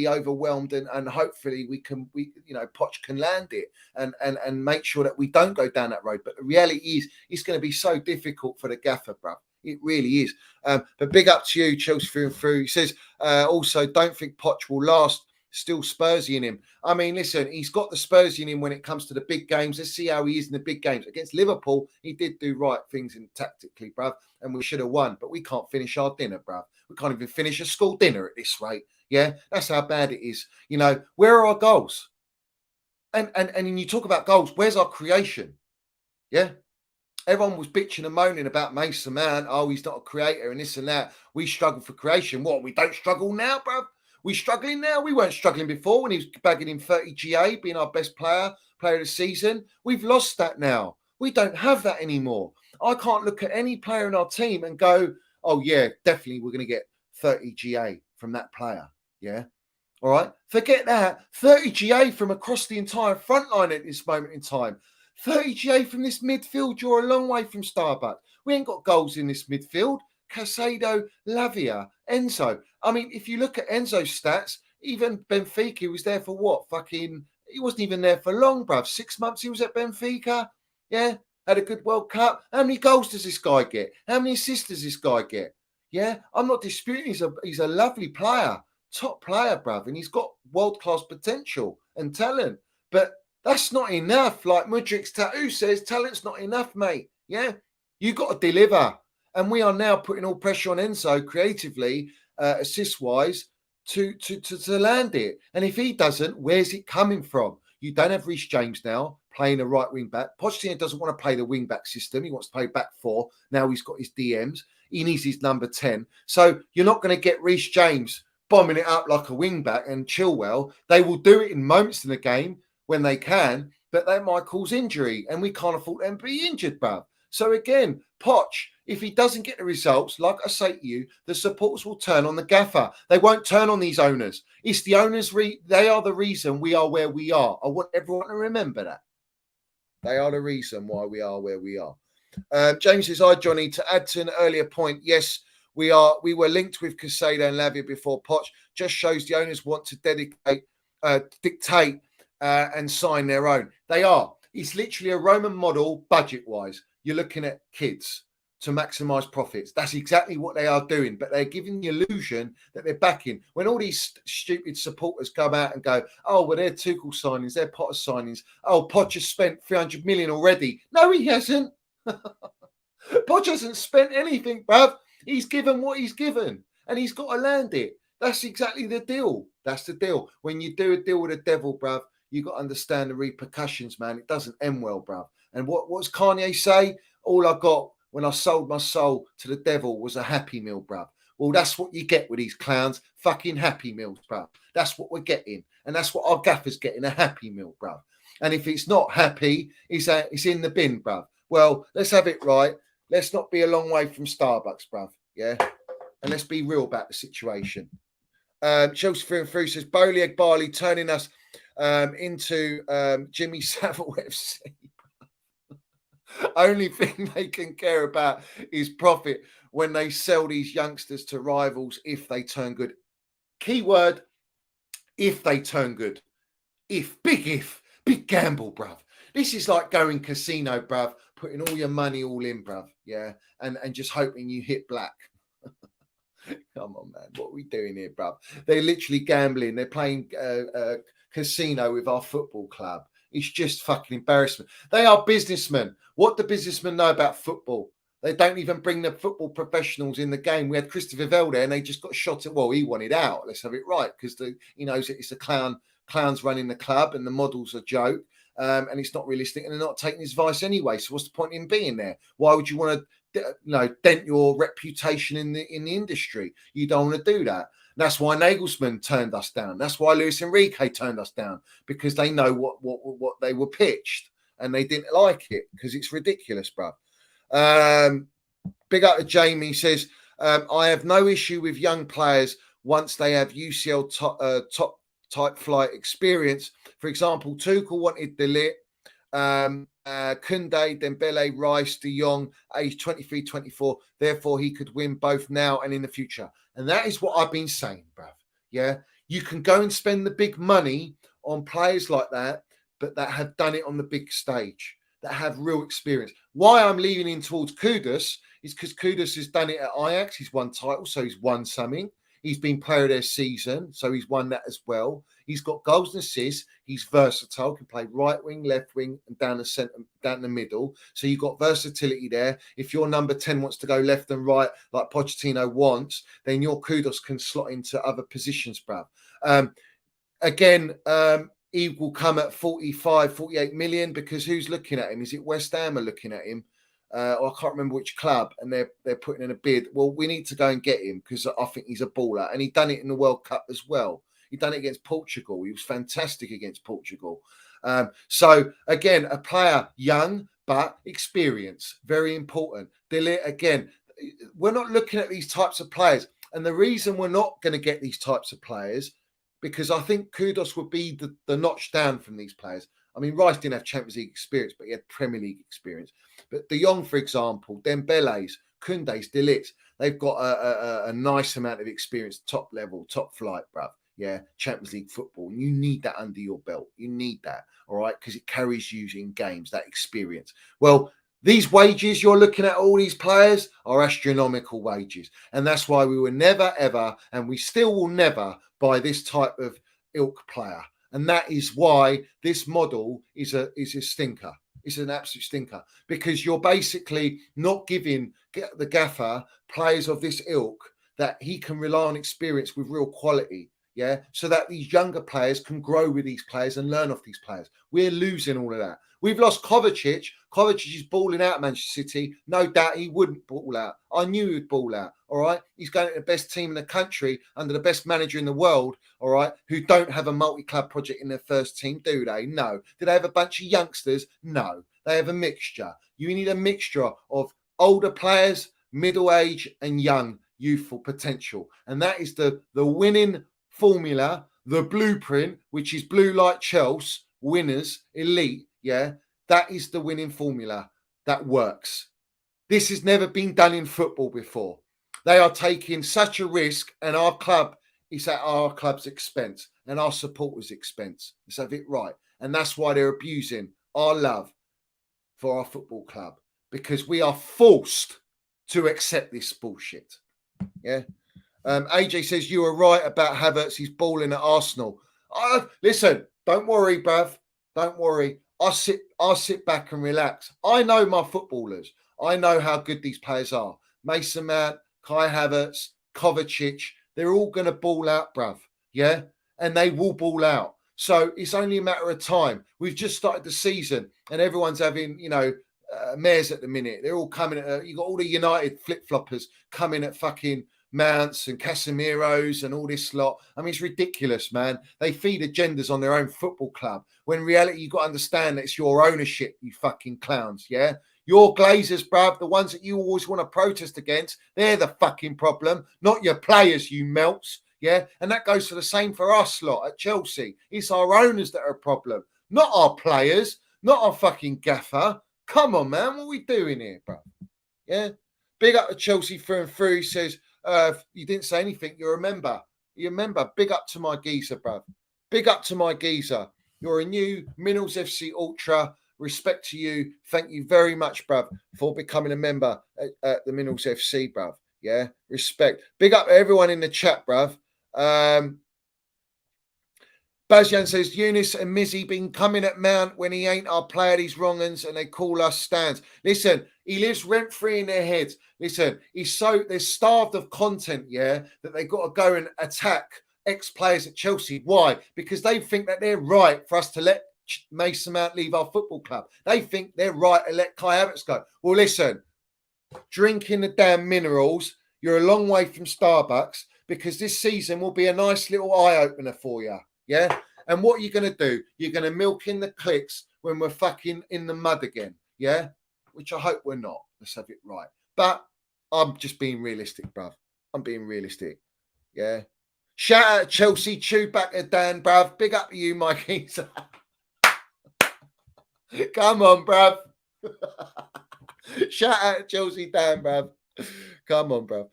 overwhelmed and hopefully we Poch can land it and make sure that we don't go down that road. But the reality is it's going to be so difficult for the gaffer, bro. It really is. But big up to you, Chelsea through and through. He says, also, don't think Poch will last. Still Spursy in him. I mean, listen, he's got the Spursy in him when it comes to the big games. Let's see how he is in the big games. Against Liverpool, he did do right things tactically, bruv, and we should have won. But we can't finish our dinner, bruv. We can't even finish a school dinner at this rate. Yeah, that's how bad it is. You know, where are our goals? And you talk about goals, where's our creation? Yeah. Everyone was bitching and moaning about Mason Mount. Oh, he's not a creator and this and that. We struggle for creation. What, we don't struggle now, bruv? We struggling now? We weren't struggling before when he was bagging in 30 GA, being our best player of the season. We've lost that now. We don't have that anymore. I can't look at any player in our team and go, oh, yeah, definitely we're going to get 30 GA from that player. Yeah. All right. Forget that. 30 GA from across the entire front line at this moment in time. 30 GA from this midfield, you're a long way from Starbucks. We ain't got goals in this midfield. Casado, Lavia, Enzo. I mean, if you look at Enzo's stats, even Benfica was there for what? He wasn't even there for long, bruv. 6 months he was at Benfica. Yeah, had a good World Cup. How many goals does this guy get? How many assists does this guy get? Yeah, I'm not disputing he's a lovely player, top player, bruv, and he's got world-class potential and talent. But that's not enough. Like Mudrik's tattoo says, talent's not enough, mate. Yeah, you got to deliver. And we are now putting all pressure on Enzo creatively, assist-wise, to land it. And if he doesn't, where's it coming from? You don't have Reece James now playing a right wing back. Pochettino doesn't want to play the wing back system. He wants to play back four. Now he's got his DMs. He needs his number 10. So you're not going to get Reece James bombing it up like a wing back and Chilwell. They will do it in moments in the game when they can, but that might cause injury, and we can't afford them to be injured, bruv. So again, Poch, if he doesn't get the results, like I say to you, the supporters will turn on the gaffer. They won't turn on these owners. It's the owners, they are the reason we are where we are. I want everyone to remember that. They are the reason why we are where we are. James says, hi, Johnny. To add to an earlier point, yes, we were linked with Casado and Lavia before Poch. Just shows the owners want to dictate and sign their own. They are. It's literally a Roman model budget-wise. You're looking at kids to maximize profits. That's exactly what they are doing, but they're giving the illusion that they're backing. When all these stupid supporters come out and go, oh, well, they're Tuchel signings, they're Potter signings. Oh, Poch has spent 300 million already. No, he hasn't. Poch hasn't spent anything, bruv. He's given what he's given, and he's got to land it. That's exactly the deal. That's the deal. When you do a deal with the devil, bruv, you got to understand the repercussions, man. It doesn't end well, bruv. And what's Kanye say? All I got when I sold my soul to the devil was a Happy Meal, bruv. Well, that's what you get with these clowns. Fucking Happy Meals, bruv. That's what we're getting. And that's what our gaffer's getting, a Happy Meal, bruv. And if it's not happy, it's in the bin, bruv. Well, let's have it right. Let's not be a long way from Starbucks, bruv. Yeah? And let's be real about the situation. Chelsea through and through says Bowley Barley turning us into Jimmy Savile FC. Only thing they can care about is profit when they sell these youngsters to rivals if they turn good. Keyword, if they turn good. If, big gamble, bruv. This is like going casino, bruv, putting all your money all in, bruv, yeah, and just hoping you hit black. Come on, man. What are we doing here, bruv? They're literally gambling. They're playing casino with our football club. It's just fucking embarrassment. They are businessmen. What do businessmen know about football? They don't even bring the football professionals in the game. We had Christopher Vell there and they just got shot at. Well, he wanted out. Let's have it right because he knows it's a clown's running the club and the model's a joke and it's not realistic and they're not taking his advice anyway. So what's the point in being there? Why would you want to dent your reputation in the industry? You don't want to do that. And that's why Nagelsmann turned us down. That's why Luis Enrique turned us down because they know what they were pitched and they didn't like it because it's ridiculous, bro. Big up to Jamie says, I have no issue with young players once they have UCL top type flight experience. For example, Tuchel wanted De Ligt, Koundé, Dembele, Rice, De Jong, age 23, 24. Therefore, he could win both now and in the future. And that is what I've been saying, bruv. Yeah, you can go and spend the big money on players like that, but that have done it on the big stage, that have real experience. Why I'm leaning in towards Kudus is because Kudus has done it at Ajax. He's won titles, so he's won something. He's been player of their season, so he's won that as well. He's got goals and assists. He's versatile, can play right wing, left wing, and down the centre, down the middle. So you've got versatility there. If your number 10 wants to go left and right, like Pochettino wants, then your Kudus can slot into other positions, bruv. He will come at 45, 48 million because who's looking at him? Is it West Ham are looking at him? Or I can't remember which club, and they're putting in a bid. Well, we need to go and get him because I think he's a baller, and he done it in the World Cup as well. He done it against Portugal. He was fantastic against Portugal. So again, a player young but experience, very important. De Ligt, again, we're not looking at these types of players, and the reason we're not going to get these types of players because I think Kudus would be the notch down from these players. I mean, Rice didn't have Champions League experience, but he had Premier League experience. But De Jong, for example, Dembele's, Koundé's, De Ligt's, they've got a nice amount of experience, top level, top flight, bruv. Yeah, Champions League football. And you need that under your belt. You need that, all right? Because it carries you in games, that experience. Well, these wages you're looking at, all these players, are astronomical wages. And that's why we will never, ever, and we still will never buy this type of ilk player. And that is why this model is a stinker. It's an absolute stinker because you're basically not giving the gaffer players of this ilk that he can rely on experience with real quality. Yeah, so that these younger players can grow with these players and learn off these players. We're losing all of that. We've lost Kovacic. Kovacic is balling out at Manchester City. No doubt he wouldn't ball out. I knew he would ball out. All right. He's going to the best team in the country under the best manager in the world. All right. Who don't have a multi-club project in their first team, do they? No. Do they have a bunch of youngsters? No. They have a mixture. You need a mixture of older players, middle age, and young, youthful potential. And that is the winning formula, the blueprint, which is blue like Chelsea, winners, elite. Yeah, that is the winning formula that works. This has never been done in football before. They are taking such a risk, and our club is at our club's expense and our supporters' expense. Let's have it right. And that's why they're abusing our love for our football club because we are forced to accept this bullshit. Yeah. AJ says you were right about Havertz. He's balling at Arsenal. Listen, don't worry, bruv. Don't worry. I'll sit back and relax. I know my footballers. I know how good these players are. Mason Mount, Kai Havertz, Kovacic. They're all going to ball out, bruv. Yeah, and they will ball out. So it's only a matter of time. We've just started the season, and everyone's having, mares at the minute. They're all coming at. You got all the United flip floppers coming at fucking Mounts and Casemiro's and all this lot. I mean, it's ridiculous, man. They feed agendas on their own football club. When in reality, you've got to understand that it's your ownership, you fucking clowns, yeah? Your Glazers, bruv, the ones that you always want to protest against, they're the fucking problem, not your players, you melts. Yeah, and that goes for the same for us lot at Chelsea. It's our owners that are a problem, not our players, not our fucking gaffer. Come on, man, what are we doing here, bro? Yeah, big up to Chelsea through and through. He says, you didn't say anything. You're a member. You're a member. Big up to my geezer, bro. Big up to my geezer. You're a new Minerals FC Ultra. Respect to you. Thank you very much, bruv, for becoming a member at the Minerals FC, bruv. Yeah, respect. Big up to everyone in the chat, bruv. Bazjan says, Eunice and Mizzy been coming at Mount when he ain't our player, these wrong uns, and they call us stands. Listen, he lives rent-free in their heads. Listen, they're starved of content, yeah, that they got to go and attack ex-players at Chelsea. Why? Because they think that they're right for us to let Mason Mount leave our football club. They think they're right to let Kai Havertz go. Well, listen, drinking the damn minerals, you're a long way from Starbucks, because this season will be a nice little eye-opener for you. Yeah? And what you're going to do, you're going to milk in the clicks when we're fucking in the mud again. Yeah? Which I hope we're not. Let's have it right. But I'm just being realistic, bruv. I'm being realistic. Yeah? Shout out to Chelsea. Chew back at Dan, bruv. Big up to you, Mikey. Come on, bruv. Shout out to Chelsea, Dan, bruv. Come on, bruv.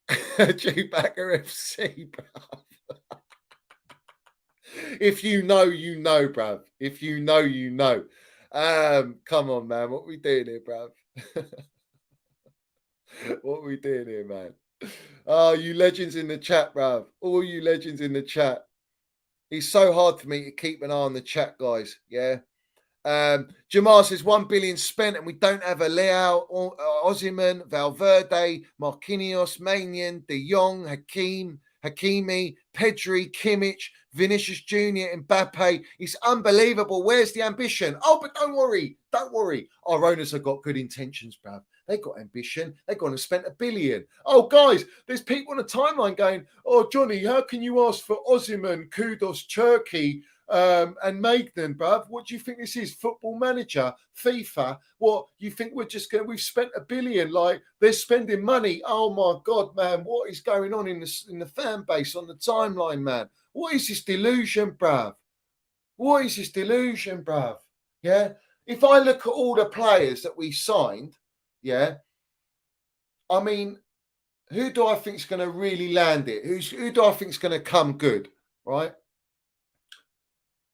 Chewbacca FC, bruv. If you know, you know, bruv. If you know, you know. Come on, man. What are we doing here, bruv? What are we doing here, man? Oh, you legends in the chat, bruv. All you legends in the chat. It's so hard for me to keep an eye on the chat, guys. Yeah. Jamar says 1 billion spent and we don't have a Leao, Osimhen, Valverde, Marquinhos, Maignan, De Jong, Hakimi, Pedri, Kimmich, Vinicius Jr., Mbappe. It's unbelievable. Where's the ambition? Oh, but don't worry. Our owners have got good intentions, bruv. They've got ambition. They've gone and spent 1 billion. Oh, guys, there's people on the timeline going, oh, Johnny, how can you ask for Osimhen, Kudos, Turkey, and Maignan, bruv? What do you think this is? Football Manager, FIFA? What, you think we've spent 1 billion, like they're spending money? Oh my God, man, what is going on in the fan base on the timeline, man? What is this delusion, bruv? What is this delusion, bruv? Yeah. If I look at all the players that we signed, yeah, I mean, who do I think is going to really land it? Who do I think is going to come good, right?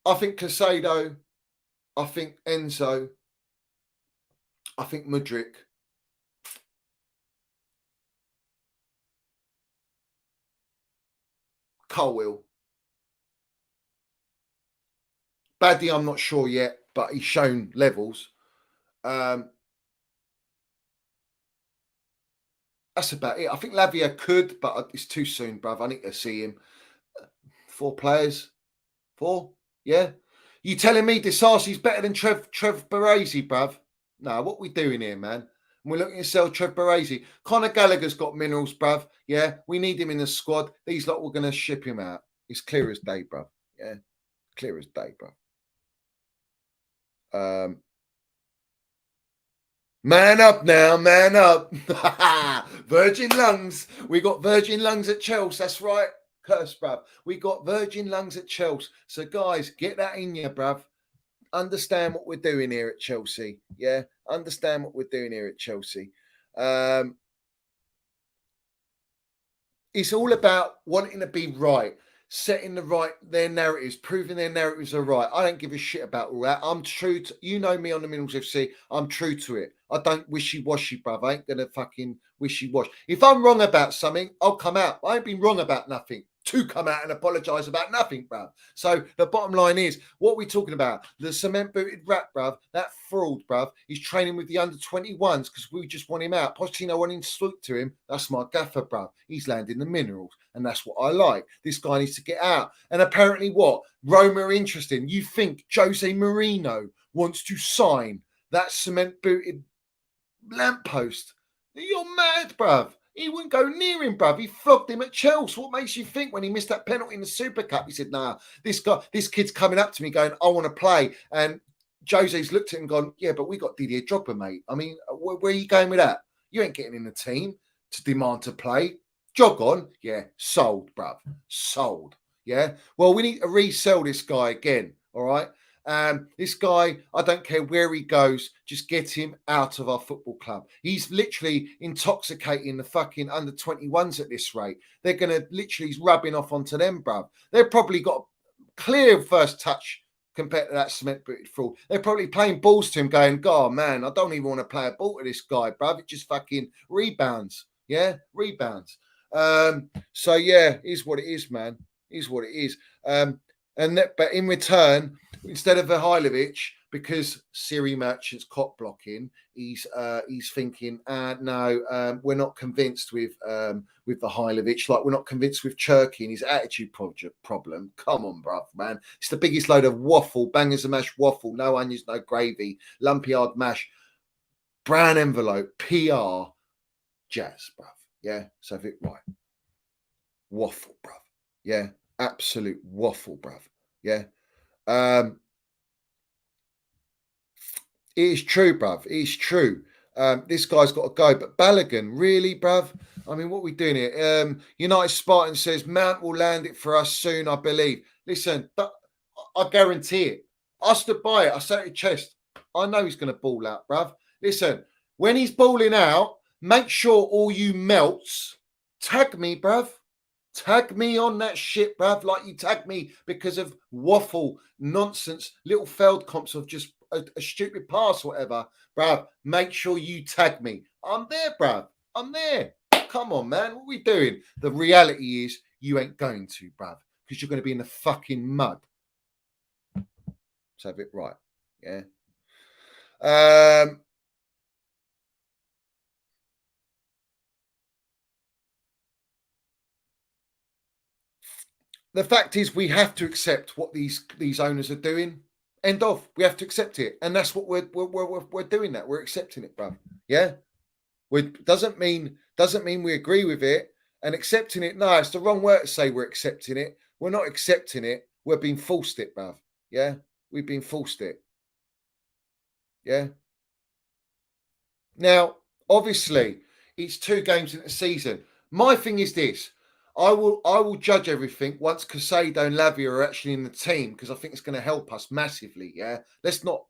I think Casado, I think Enzo, I think Mudryk. Colwill. Baddy, I'm not sure yet, but he's shown levels. That's about it. I think Lavia could, but it's too soon, bruv. I need to see him. 4 players. 4? Yeah. You telling me Disasi's better than Trev Baresi, bruv? No, what we doing here, man? We're looking to sell Trev Baresi. Conor Gallagher's got minerals, bruv. Yeah, we need him in the squad. These lot we're going to ship him out. It's clear as day, bruv. Yeah, clear as day, bruv. Man up now, man up. Virgin lungs. We got virgin lungs at Chelsea. That's right. Curse, bruv. We got virgin lungs at Chelsea. So, guys, get that in you, bruv. Understand what we're doing here at Chelsea. Yeah, understand what we're doing here at Chelsea. It's all about wanting to be right, setting their narratives, proving their narratives are right. I don't give a shit about all that. I'm true to, you know me on the Minerals FC. I'm true to it. I don't wishy-washy, brother. I ain't going to fucking wishy-wash. If I'm wrong about something, I'll come out. I ain't been wrong about nothing. To come out and apologise about nothing, bruv. So the bottom line is, what are we talking about? The cement-booted rat, bruv, that fraud, bruv, he's training with the under-21s because we just want him out. Pochettino wanting to speak to him. That's my gaffer, bruv. He's landing the minerals, and that's what I like. This guy needs to get out. And apparently what? Roma are interested. You think Jose Mourinho wants to sign that cement-booted lamppost? You're mad, bruv. He wouldn't go near him, bruv. He flogged him at Chelsea. What makes you think when he missed that penalty in the Super Cup? He said, nah, this kid's coming up to me going, I want to play. And Jose's looked at him and gone, yeah, but we got Didier Drogba, mate. I mean, where are you going with that? You ain't getting in the team to demand to play. Jog on. Yeah, sold, bruv. Sold. Yeah. Well, we need to resell this guy again. All right. This guy, I don't care where he goes, just get him out of our football club. He's literally intoxicating the fucking under 21s at this rate. They're going to literally, he's rubbing off onto them, bruv. They've probably got clear first touch compared to that cement-booted fraud. They're probably playing balls to him going, God, man, I don't even want to play a ball to this guy, bruv. It just fucking rebounds. Yeah, rebounds. So, yeah, is what it is, man. Is what it is. But in return, instead of Mihailovic, because Siri Merchant's cock blocking, he's thinking, no, we're not convinced with Mihailovic, like we're not convinced with Cherky and his attitude problem. Come on, bruv, man. It's the biggest load of waffle, bangers and mash waffle, no onions, no gravy, lumpy hard mash, brown envelope, PR, jazz, bruv. Yeah, so if it right. Waffle, bruv. Yeah, absolute waffle, bruv. Yeah. It is true, bruv. It is true. This guy's got to go. But Balogun, really, bruv? I mean, what are we doing here? United Spartan says Mount will land it for us soon, I believe. Listen, I guarantee it. I stood by it. I sat at chest. I know he's going to ball out, bruv. Listen, when he's balling out, make sure all you melts tag me, bruv. Tag me on that shit, bruv, like you tagged me because of waffle, nonsense, little failed comps of just a stupid pass or whatever. Bruv, make sure you tag me. I'm there, bruv. I'm there. Come on, man. What are we doing? The reality is you ain't going to, bruv, because you're going to be in the fucking mud. So have it right. Yeah. The fact is, we have to accept what these owners are doing. End of. We have to accept it, and that's what we're doing. That we're accepting it, bruv. Yeah. Doesn't mean we agree with it, and accepting it. No, it's the wrong word to say we're accepting it. We're not accepting it. We're being forced it, bruv. Yeah, we've been forced it. Yeah. Now, obviously, it's 2 games in the season. My thing is this: I will judge everything once Casado and Lavia are actually in the team, because I think it's going to help us massively. Yeah, let's not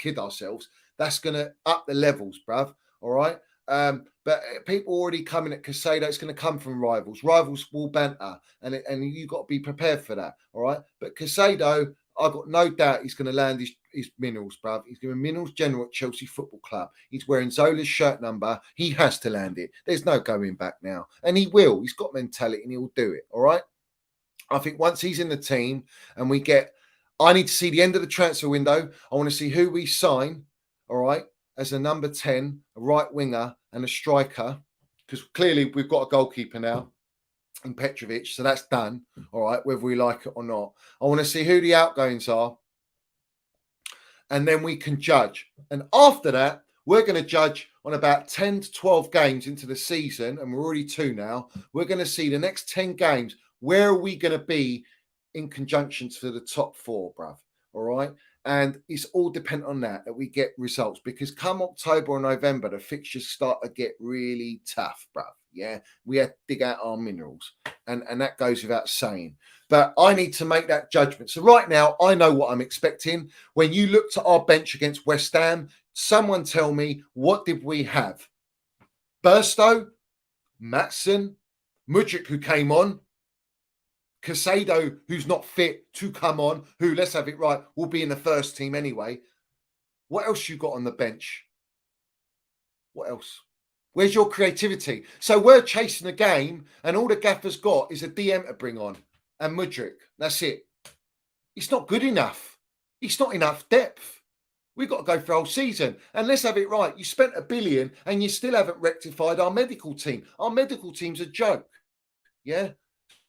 kid ourselves. That's going to up the levels, bruv. All right. But people already coming at Casado. It's going to come from rivals. Rivals will banter, and you've got to be prepared for that. All right. But Casado, I've got no doubt he's going to land his minerals, bruv. He's doing minerals general at Chelsea Football Club. He's wearing Zola's shirt number. He has to land it. There's no going back now. And he will. He's got mentality and he'll do it. All right. I think once he's in the team and I need to see the end of the transfer window. I want to see who we sign. All right. As a number 10, a right winger and a striker. Because clearly we've got a goalkeeper now in Petrovic. So that's done. All right. Whether we like it or not. I want to see who the outgoings are. And then we can judge. And after that, we're going to judge on about 10 to 12 games into the season, and we're already 2 now. We're going to see the next 10 games, where are we going to be in conjunction to the top 4, bruv? All right? And it's all dependent on that we get results, because come October or November, the fixtures start to get really tough, bruv. Yeah, we have to dig out our minerals, and that goes without saying. But I need to make that judgment. So right now, I know what I'm expecting. When you looked at our bench against West Ham, someone tell me, what did we have? Burstow, Matson, Mudryk, who came on, Casado, who's not fit to come on, who, let's have it right, will be in the first team anyway. What else you got on the bench? What else? Where's your creativity? So we're chasing a game, and all the gaffer's got is a DM to bring on and Mudryk. That's it. It's not good enough. It's not enough depth. We've got to go for a whole season. And let's have it right. You spent $1 billion and you still haven't rectified our medical team. Our medical team's a joke. Yeah?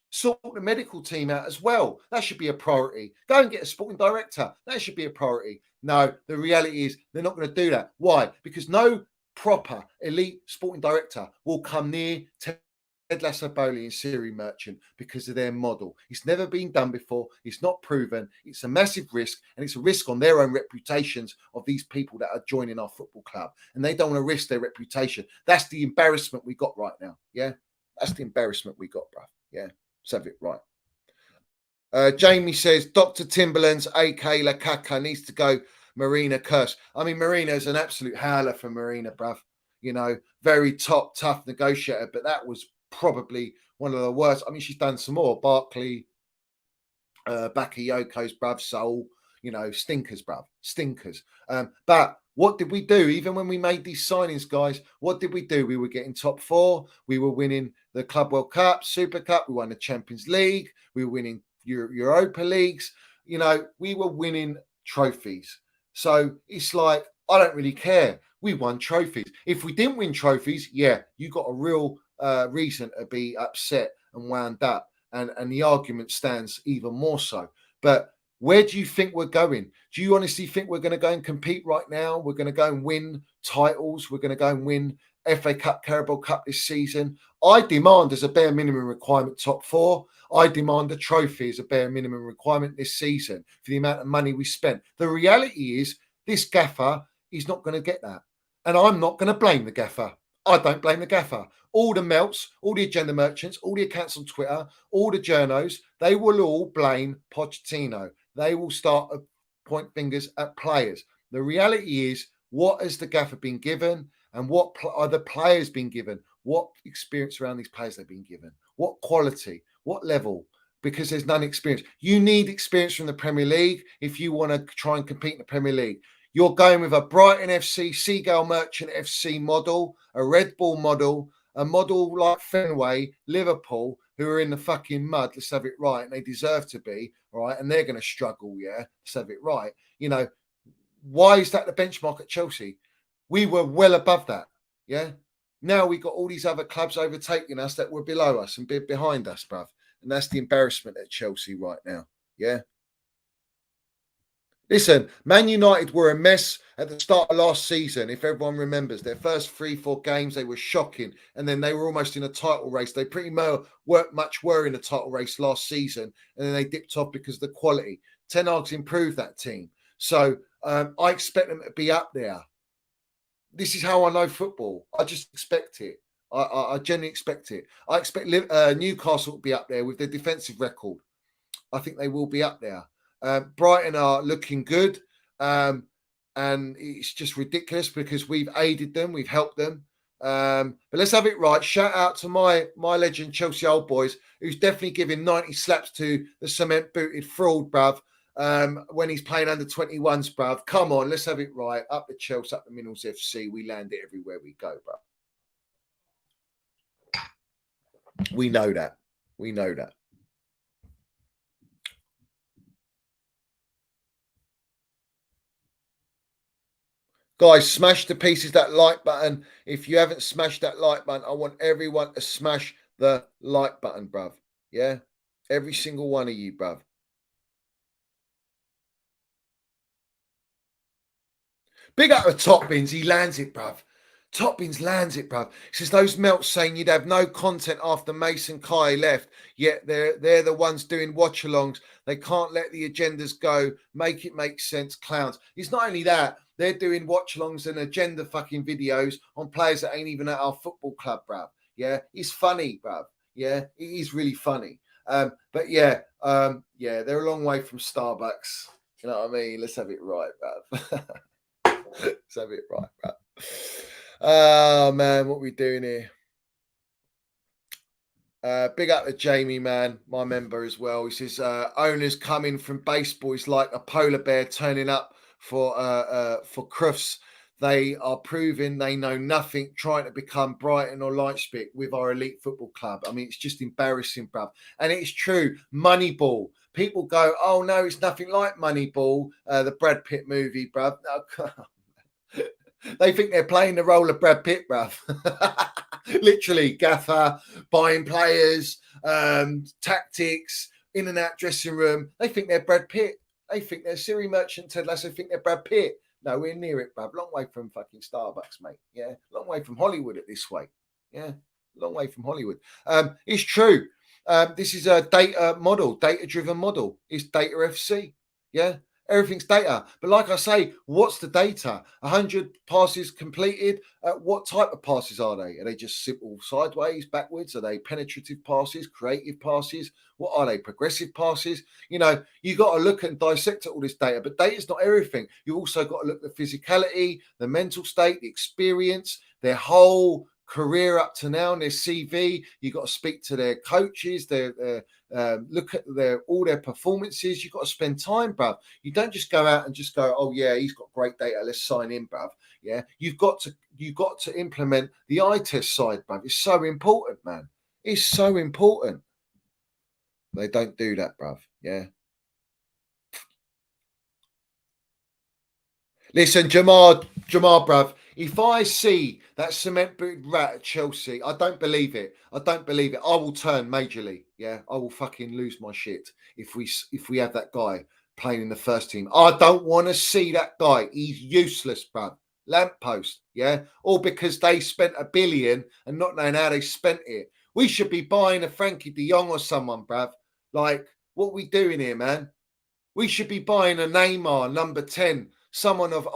Sort the medical team out as well. That should be a priority. Go and get a sporting director. That should be a priority. No, the reality is they're not going to do that. Why? Because no proper elite sporting director will come near Ted Lasso Bowley and Siri Merchant because of their model. It's never been done before. It's not proven. It's a massive risk, and it's a risk on their own reputations of these people that are joining our football club, and they don't want to risk their reputation. That's the embarrassment we got right now. Yeah, that's the embarrassment we got, bruv. Yeah, let's have it right. Jamie says Dr. Timberlands, AK Lakaka, needs to go Marina curse. I mean, Marina's an absolute howler for Marina, bruv. You know, very top, tough negotiator, but that was probably one of the worst. I mean, she's done some more. Barkley, Bakayoko's, bruv, Soul, you know, stinkers, bruv, stinkers. But what did we do? Even when we made these signings, guys, what did we do? We were getting top four. We were winning the Club World Cup, Super Cup. We won the Champions League. We were winning Europa Leagues. You know, we were winning trophies. So it's like, I don't really care. We won trophies. If we didn't win trophies, yeah, you got a real reason to be upset and wound up. And the argument stands even more so. But where do you think we're going? Do you honestly think we're going to go and compete right now? We're going to go and win titles. We're going to go and win FA Cup, Carabao Cup this season. I demand as a bare minimum requirement top four. I demand a trophy as a bare minimum requirement this season for the amount of money we spent. The reality is this gaffer is not going to get that. And I'm not going to blame the gaffer. I don't blame the gaffer. All the melts, all the agenda merchants, all the accounts on Twitter, all the journos, they will all blame Pochettino. They will start to point fingers at players. The reality is, what has the gaffer been given, and what are the players been given? What experience around these players they've been given? What quality? What level? Because there's none experience. You need experience from the Premier League if you want to try and compete in the Premier League. You're going with a Brighton FC, Seagull Merchant FC model, a Red Bull model, a model like Fenway, Liverpool, who are in the fucking mud. Let's have it right. And they deserve to be, right? And they're going to struggle, yeah? Let's have it right. You know, why is that the benchmark at Chelsea? We were well above that, yeah? Now we've got all these other clubs overtaking us that were below us and behind us, bruv. And that's the embarrassment at Chelsea right now, yeah? Listen, Man United were a mess at the start of last season, if everyone remembers. Their first 3-4 games, they were shocking. And then they were almost in a title race. They pretty much were in a title race last season. And then they dipped off because of the quality. Ten Hag's improved that team. So I expect them to be up there. This is how I know football. I just expect it. I genuinely expect it. I expect Newcastle to be up there with their defensive record. I think they will be up there. Brighton are looking good, and it's just ridiculous because we've aided them, we've helped them. But let's have it right. Shout out to my legend Chelsea Old Boys, who's definitely giving 90 slaps to the cement booted fraud, bruv. When he's playing under 21s, bruv. Come on, let's have it right. Up the Chelsea, up the Minerals FC. We land it everywhere we go, bruv. We know that. We know that. Guys, smash to pieces that like button. If you haven't smashed that like button, I want everyone to smash the like button, bruv. Yeah? Every single one of you, bruv. Big up the Top Bins. He lands it, bruv. Top Bins lands it, bruv. He says those melts saying you'd have no content after Mason Kai left, yet they're the ones doing watch-alongs. They can't let the agendas go. Make it make sense, clowns. It's not only that. They're doing watch-alongs and agenda fucking videos on players that ain't even at our football club, bruv. Yeah, it's funny, bruv. Yeah, it is really funny. But yeah, they're a long way from Starbucks. You know what I mean? Let's have it right, bruv. Let's have it right, bruv. Oh man, what are we doing here? Big up to Jamie, man, my member as well. He says owners coming from baseball is like a polar bear turning up for Crufts. They are proving they know nothing, trying to become Brighton or Lightspit with our elite football club. I mean, it's just embarrassing, bruv. And it's true. Moneyball. People go, oh no, it's nothing like Moneyball, the Brad Pitt movie, bruv. No, they think they're playing the role of Brad Pitt, bruv. Literally, gaffer, buying players, tactics, in and out dressing room. They think they're Brad Pitt. They think they're Siri Merchant, Ted Lasso, think they're Brad Pitt. Nowhere near it, bruv. Long way from fucking Starbucks, mate. Yeah, long way from Hollywood at this way. Yeah, long way from Hollywood. It's true. This is a data model, data-driven model. It's data FC. Yeah, everything's data. But like I say, what's the data? 100 passes completed. What type of passes are they? Are they just simple sideways, backwards? Are they penetrative passes, creative passes? What are they? Progressive passes? You know, you got to look and dissect all this data, but data is not everything. You also got to look at the physicality, the mental state, the experience, their whole career up to now and their CV. You got to speak to their coaches, look at all their performances. You got to spend time, bruv. You don't just go out and just go, oh yeah, he's got great data. Let's sign in, bruv. Yeah, you've got to implement the eye test side, bruv. It's so important, man. It's so important. They don't do that, bruv. Yeah. Listen, Jamar, bruv, if I see that cement booted rat at Chelsea, I don't believe it. I don't believe it. I will turn majorly. Yeah, I will fucking lose my shit if we have that guy playing in the first team. I don't want to see that guy. He's useless, bruv. Lamppost, yeah, all because they spent a billion and not knowing how they spent it. We should be buying a Frankie De Jong or someone, bruv. Like, what we doing here, man? We should be buying a Neymar number 10, someone of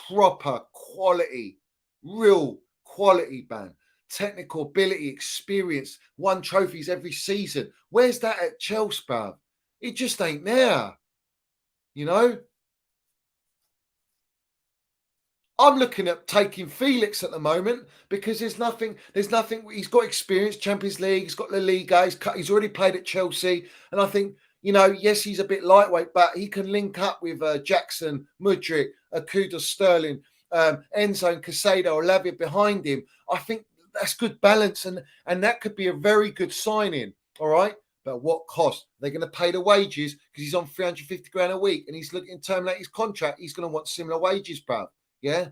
proper quality, real quality, man. Technical ability, experience, won trophies every season. Where's that at Chelsea, bruv? It just ain't there, you know? I'm looking at taking Felix at the moment because there's nothing. He's got experience, Champions League, he's got La Liga, he's already played at Chelsea. And I think, yes, he's a bit lightweight, but he can link up with Jackson, Mudryk, Akuda, Sterling, Enzo and Casado or Lavia behind him. I think that's good balance and that could be a very good signing. All right. But at what cost? They're going to pay the wages because he's on 350 grand a week and he's looking to terminate his contract. He's going to want similar wages, bro. Yeah.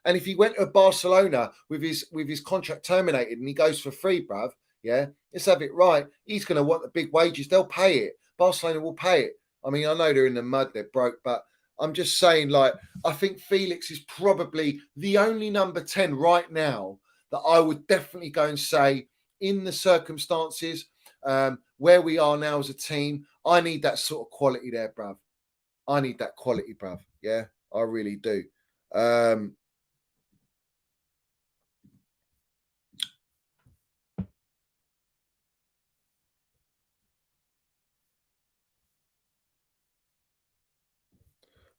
And if he went to Barcelona with his contract terminated and he goes for free, bruv, yeah, let's have it right. He's going to want the big wages. They'll pay it. Barcelona will pay it. I mean, I know they're in the mud, they're broke, but I'm just saying, like, I think Felix is probably the only number 10 right now that I would definitely go and say, in the circumstances where we are now as a team, I need that sort of quality there, bruv. I need that quality, bruv. Yeah, I really do. Um,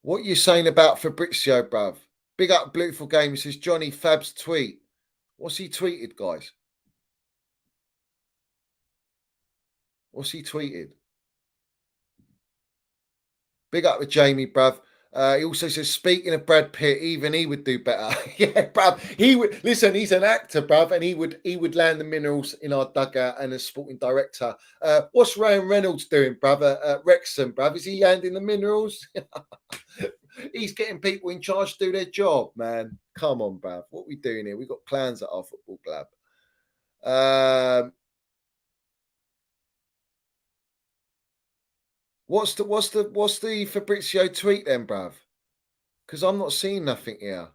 what you saying about Fabrizio, bruv? Big up, beautiful game. He says Johnny Fab's tweet. What's he tweeted, guys? What's he tweeted? Big up with Jamie, bruv. He also says, speaking of Brad Pitt, even he would do better. Yeah, bruv. He would listen. He's an actor, bruv, and he would land the minerals in our dugout and as sporting director. What's Ryan Reynolds doing, brother? Wrexham, bruv. Is he landing the minerals? He's getting people in charge to do their job, man. Come on, bruv. What we doing here? We got plans at our football club. What's the Fabrizio tweet then, bruv? Because I'm not seeing nothing here.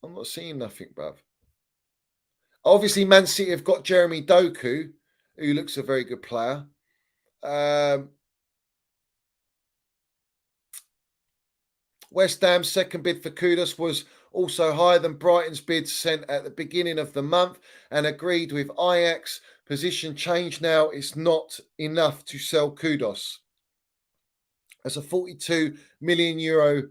I'm not seeing nothing, bruv. Obviously, Man City have got Jeremy Doku, who looks a very good player. West Ham's second bid for Kudus was also higher than Brighton's bid sent at the beginning of the month and agreed with Ajax. Position change now. It's not enough to sell Kudos. As a 42 million euro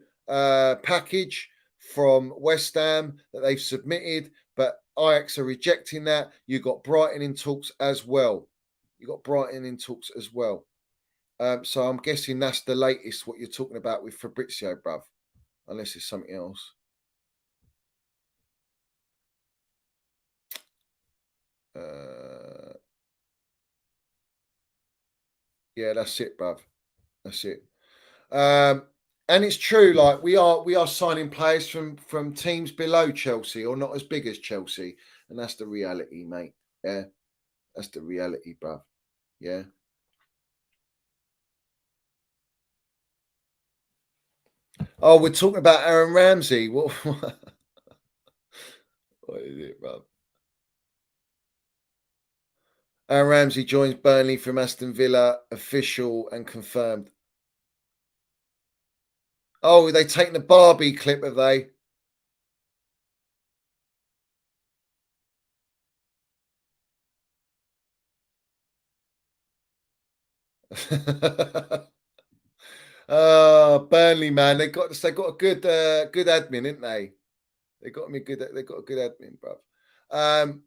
package from West Ham that they've submitted, but Ajax are rejecting that. You've got Brighton in talks as well. So I'm guessing that's the latest what you're talking about with Fabrizio, bruv. Unless it's something else. Yeah, that's it, bruv. That's it. And it's true, like we are signing players from teams below Chelsea or not as big as Chelsea, and that's the reality, mate. Yeah, that's the reality, bruv. Yeah. Oh, we're talking about Aaron Ramsey. What is it, bruv? Aaron Ramsey joins Burnley from Aston Villa, official and confirmed. Oh, they taking the Barbie clip, have they? Oh, Burnley, man, they got a good admin, didn't they? They got a good admin, bro. Um,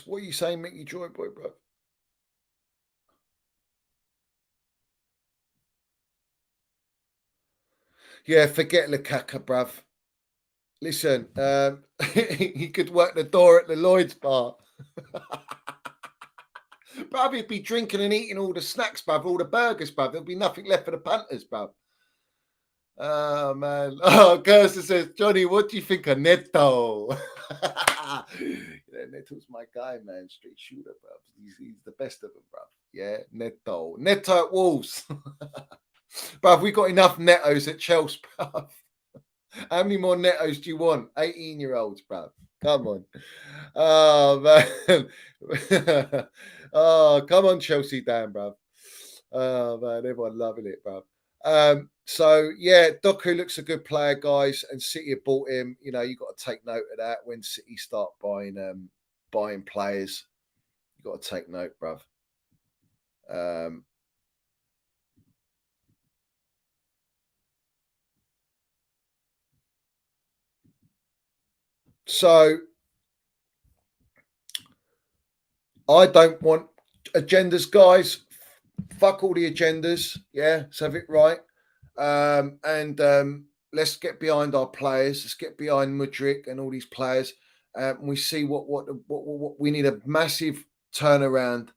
what are you saying, Mickey Joy Boy, bro? Yeah, forget Lukaku, bruv. Listen, he could work the door at the Lloyd's bar. Bruv, he'd be drinking and eating all the snacks, bruv, all the burgers, bruv. There'll be nothing left for the punters, bruv. Oh, man. Oh, Kirsten says, Johnny, what do you think of Neto? Yeah, Neto's my guy, man. Straight shooter, bruv. He's the best of them, bruv. Yeah, Neto. Neto at Wolves. Bruv, we got enough Netos at Chelsea, bruv. How many more Netos do you want? 18-year-olds, bruv. Come on. Oh, man. Oh, come on, Chelsea Dan, bruv. Oh, man. Everyone loving it, bruv. So yeah, Doku looks a good player, guys, and City have bought him. You know, you got to take note of that when City start buying players. You got to take note, bruv. Um, so I don't want agendas, guys. Fuck all the agendas. Yeah, let's have it right. And let's get behind our players. Let's get behind Mudryk and all these players. We see what we need a massive turnaround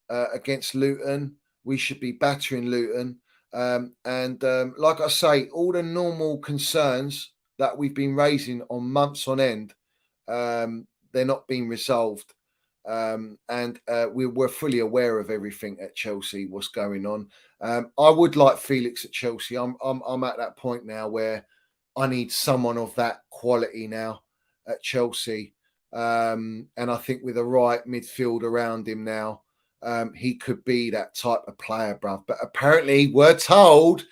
against Luton. We should be battering Luton. And like I say, all the normal concerns that we've been raising on months on end, they're not being resolved. And we're fully aware of everything at Chelsea, what's going on. I would like Felix at Chelsea. I'm at that point now where I need someone of that quality now at Chelsea. And I think with the right midfield around him now, he could be that type of player, bruv. But apparently, we're told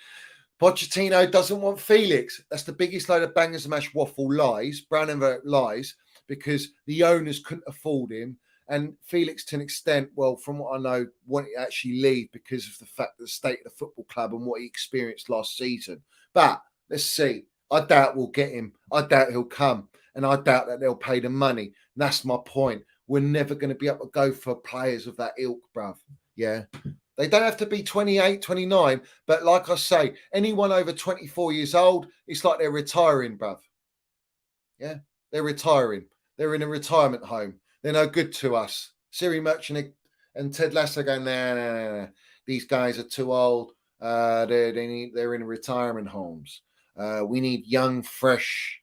Pochettino doesn't want Felix. That's the biggest load of bangers and mash waffle lies, Brandenburg lies, because the owners couldn't afford him. And Felix, to an extent, well, from what I know, wanted to actually leave because of the fact of the state of the football club and what he experienced last season. But let's see. I doubt we'll get him. I doubt he'll come. And I doubt that they'll pay the money. And that's my point. We're never going to be able to go for players of that ilk, bruv. Yeah. They don't have to be 28, 29. But like I say, anyone over 24 years old, it's like they're retiring, bruv. Yeah. They're retiring. They're in a retirement home. They're no good to us. Siri Merchant and Ted Lasso going, nah. These guys are too old. They're in retirement homes. We need young, fresh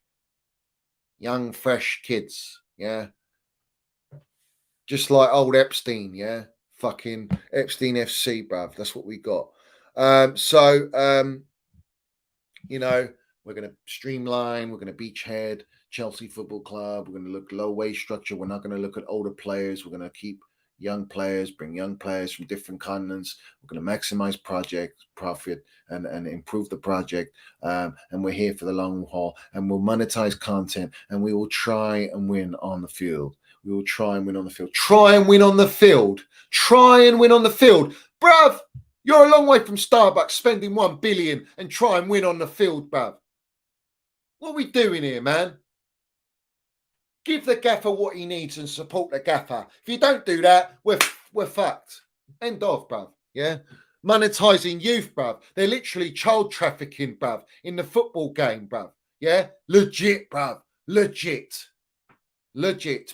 kids. Yeah. Just like old Epstein. Yeah. Fucking Epstein FC, bruv. That's what we got. So, you know, we're going to streamline. We're going to beachhead Chelsea Football Club. We're going to look low wage structure. We're not going to look at older players. We're going to keep young players, bring young players from different continents. We're going to maximize project profit and improve the project. And we're here for the long haul. And we'll monetize content. And we will try and win on the field. We will try and win on the field. Try and win on the field. Try and win on the field. Bruv, you're a long way from Starbucks spending 1 billion and try and win on the field, bruv. What are we doing here, man? Give the gaffer what he needs and support the gaffer. If you don't do that, we're fucked. End of, bruv. Yeah. Monetizing youth, bruv. They're literally child trafficking, bruv, in the football game, bruv. Yeah. Legit, bruv. Legit.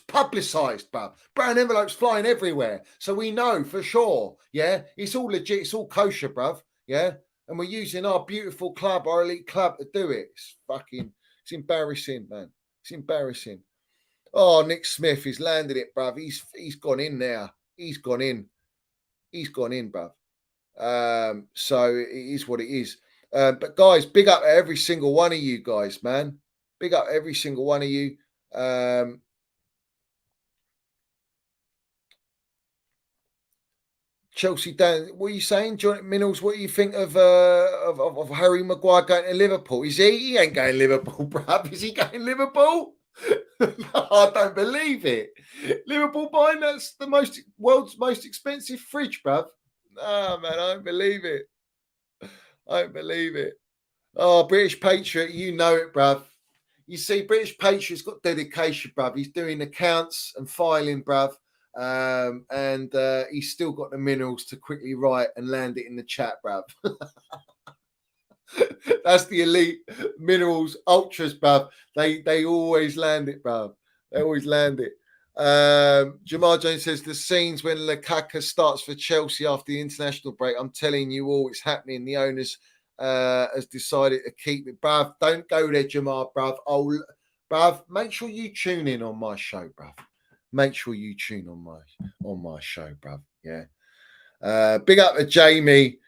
Publicized, bruv. Brown envelopes flying everywhere. So we know for sure. Yeah. It's all legit. It's all kosher, bruv. Yeah. And we're using our beautiful club, our elite club to do it. It's embarrassing, man. It's embarrassing. Oh, Nick Smith, he's landed it, bruv. He's gone in there. He's gone in. He's gone in, bruv. So it is what it is. But guys, big up every single one of you guys, man. Big up every single one of you. Chelsea, Dan, what are you saying, John Minnels? What do you think of Harry Maguire going to Liverpool? Is he? He ain't going to Liverpool, bruv. Is he going to Liverpool? No, I don't believe it. Liverpool buying that's the world's most expensive fridge, bruv. No, man, I don't believe it. I don't believe it. Oh, British Patriot, you know it, bruv. You see, British Patriot's got dedication, bruv. He's doing accounts and filing, bruv. And he's still got the minerals to quickly write and land it in the chat, bruv. That's the elite minerals ultras, bruv. They always land it, bruv. They always land it. Jamal Jones says the scenes when Lukaku starts for Chelsea after the international break. I'm telling you all, it's happening. The owners has decided to keep it, bruv. Don't go there, Jamal, bruv. Oh, bruv, make sure you tune in on my show, bruv. Make sure you tune on my show, bruv. Yeah. Big up to Jamie.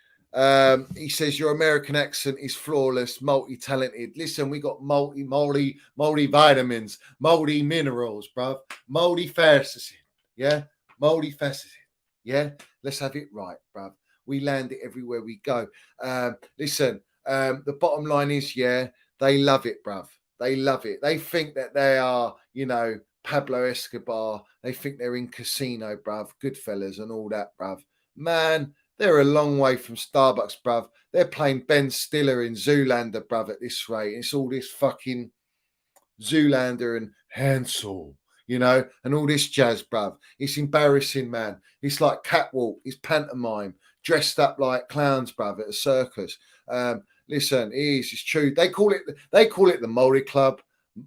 He says your American accent is flawless, multi-talented. Listen, we got multi-vitamins, multi-minerals, bruv. Multi-faceted. Yeah. Multi-faceted. Yeah. Let's have it right, bruv. We land it everywhere we go. Listen, the bottom line is, yeah, they love it, bruv. They love it. They think that they are, Pablo Escobar. They think they're in Casino, bruv, Goodfellas and all that, bruv. Man, they're a long way from Starbucks, bruv. They're playing Ben Stiller in Zoolander, bruv, at this rate. It's all this fucking Zoolander and Hansel, and all this jazz, bruv. It's embarrassing, man. It's like catwalk. It's pantomime. Dressed up like clowns, bruv, at a circus. Listen, it's true. They call it the Multi Club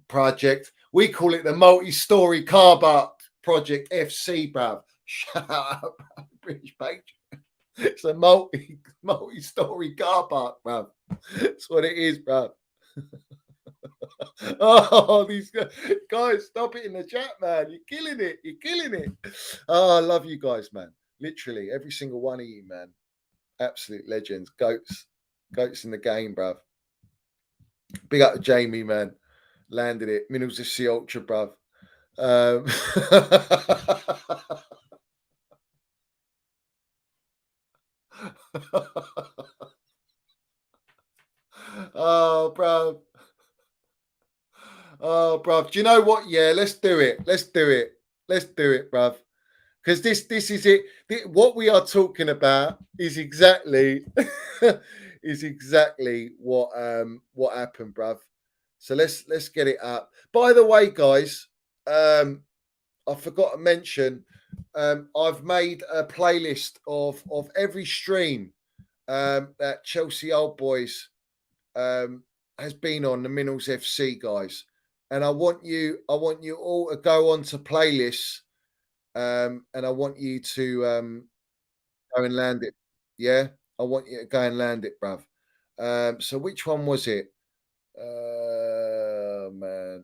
project. We call it the multi-story car park project FC, bruv. Shut up, bruv. British Patriot. It's a multi-story car park, bruv. That's what it is, bruv. Oh, these guys, stop it in the chat, man. You're killing it. You're killing it. Oh, I love you guys, man. Literally, every single one of you, man. Absolute legends. Goats in the game, bruv. Big up to Jamie, man. Landed it. Minerals FC Ultra, bruv. Oh, bruv. Oh, bruv. Do you know what? Yeah, let's do it. Let's do it, bruv. Because this is it. What we are talking about is exactly what happened, bruv. So let's get it up. By the way, guys, I forgot to mention, I've made a playlist of every stream that Chelsea Old Boys has been on, the Minerals FC guys, and I want you all to go on to playlists, and I want you to go and land it. Yeah, I want you to go and land it, bruv. So which one was it? Man,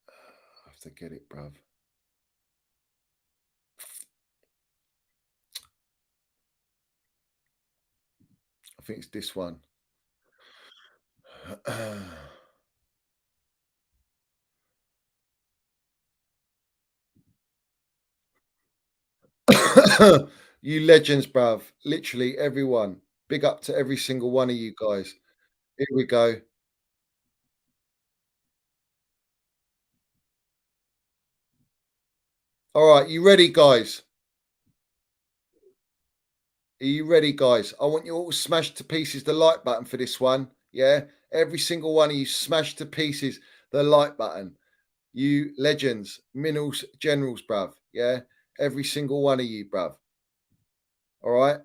I have to get it, bruv. I think it's this one. You legends, bruv. Literally everyone. Big up to every single one of you guys. Here we go. All right, you ready, guys? Are you ready, guys? I want you all to smash to pieces the like button for this one. Yeah, every single one of you smash to pieces the like button. You legends, minerals, generals, bruv. Yeah, every single one of you, bruv. All right,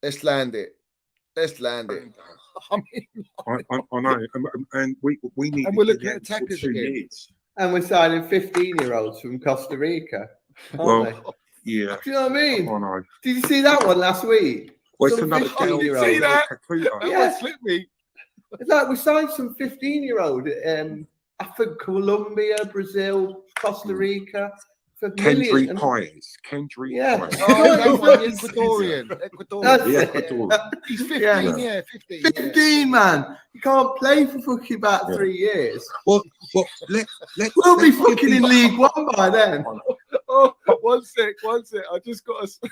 let's land it. Let's land it.
I know, and we need.
And we're looking at attackers again.
Years. And we're signing 15-year-olds from Costa Rica.
Well, yeah.
Do you know what I mean?
I know.
Did you see that one last week?
Well,
Some 15-year-old.
See that?
Yeah.
Slipped me.
It's like we signed some 15-year-old. I think Colombia, Brazil, Costa Rica. for
Kendry
millions.
Pies. Kendry
Yeah.
Pies.
Oh, that one, the
That's
Ecuadorian.
That's
Ecuadorian.
it.
He's 15,
Yeah.
15.
15, man. You can't play for fucking about 3 years.
Well, let's
We'll be
let's give
fucking in
these-
League One by then.
Oh, one sec. I just got to.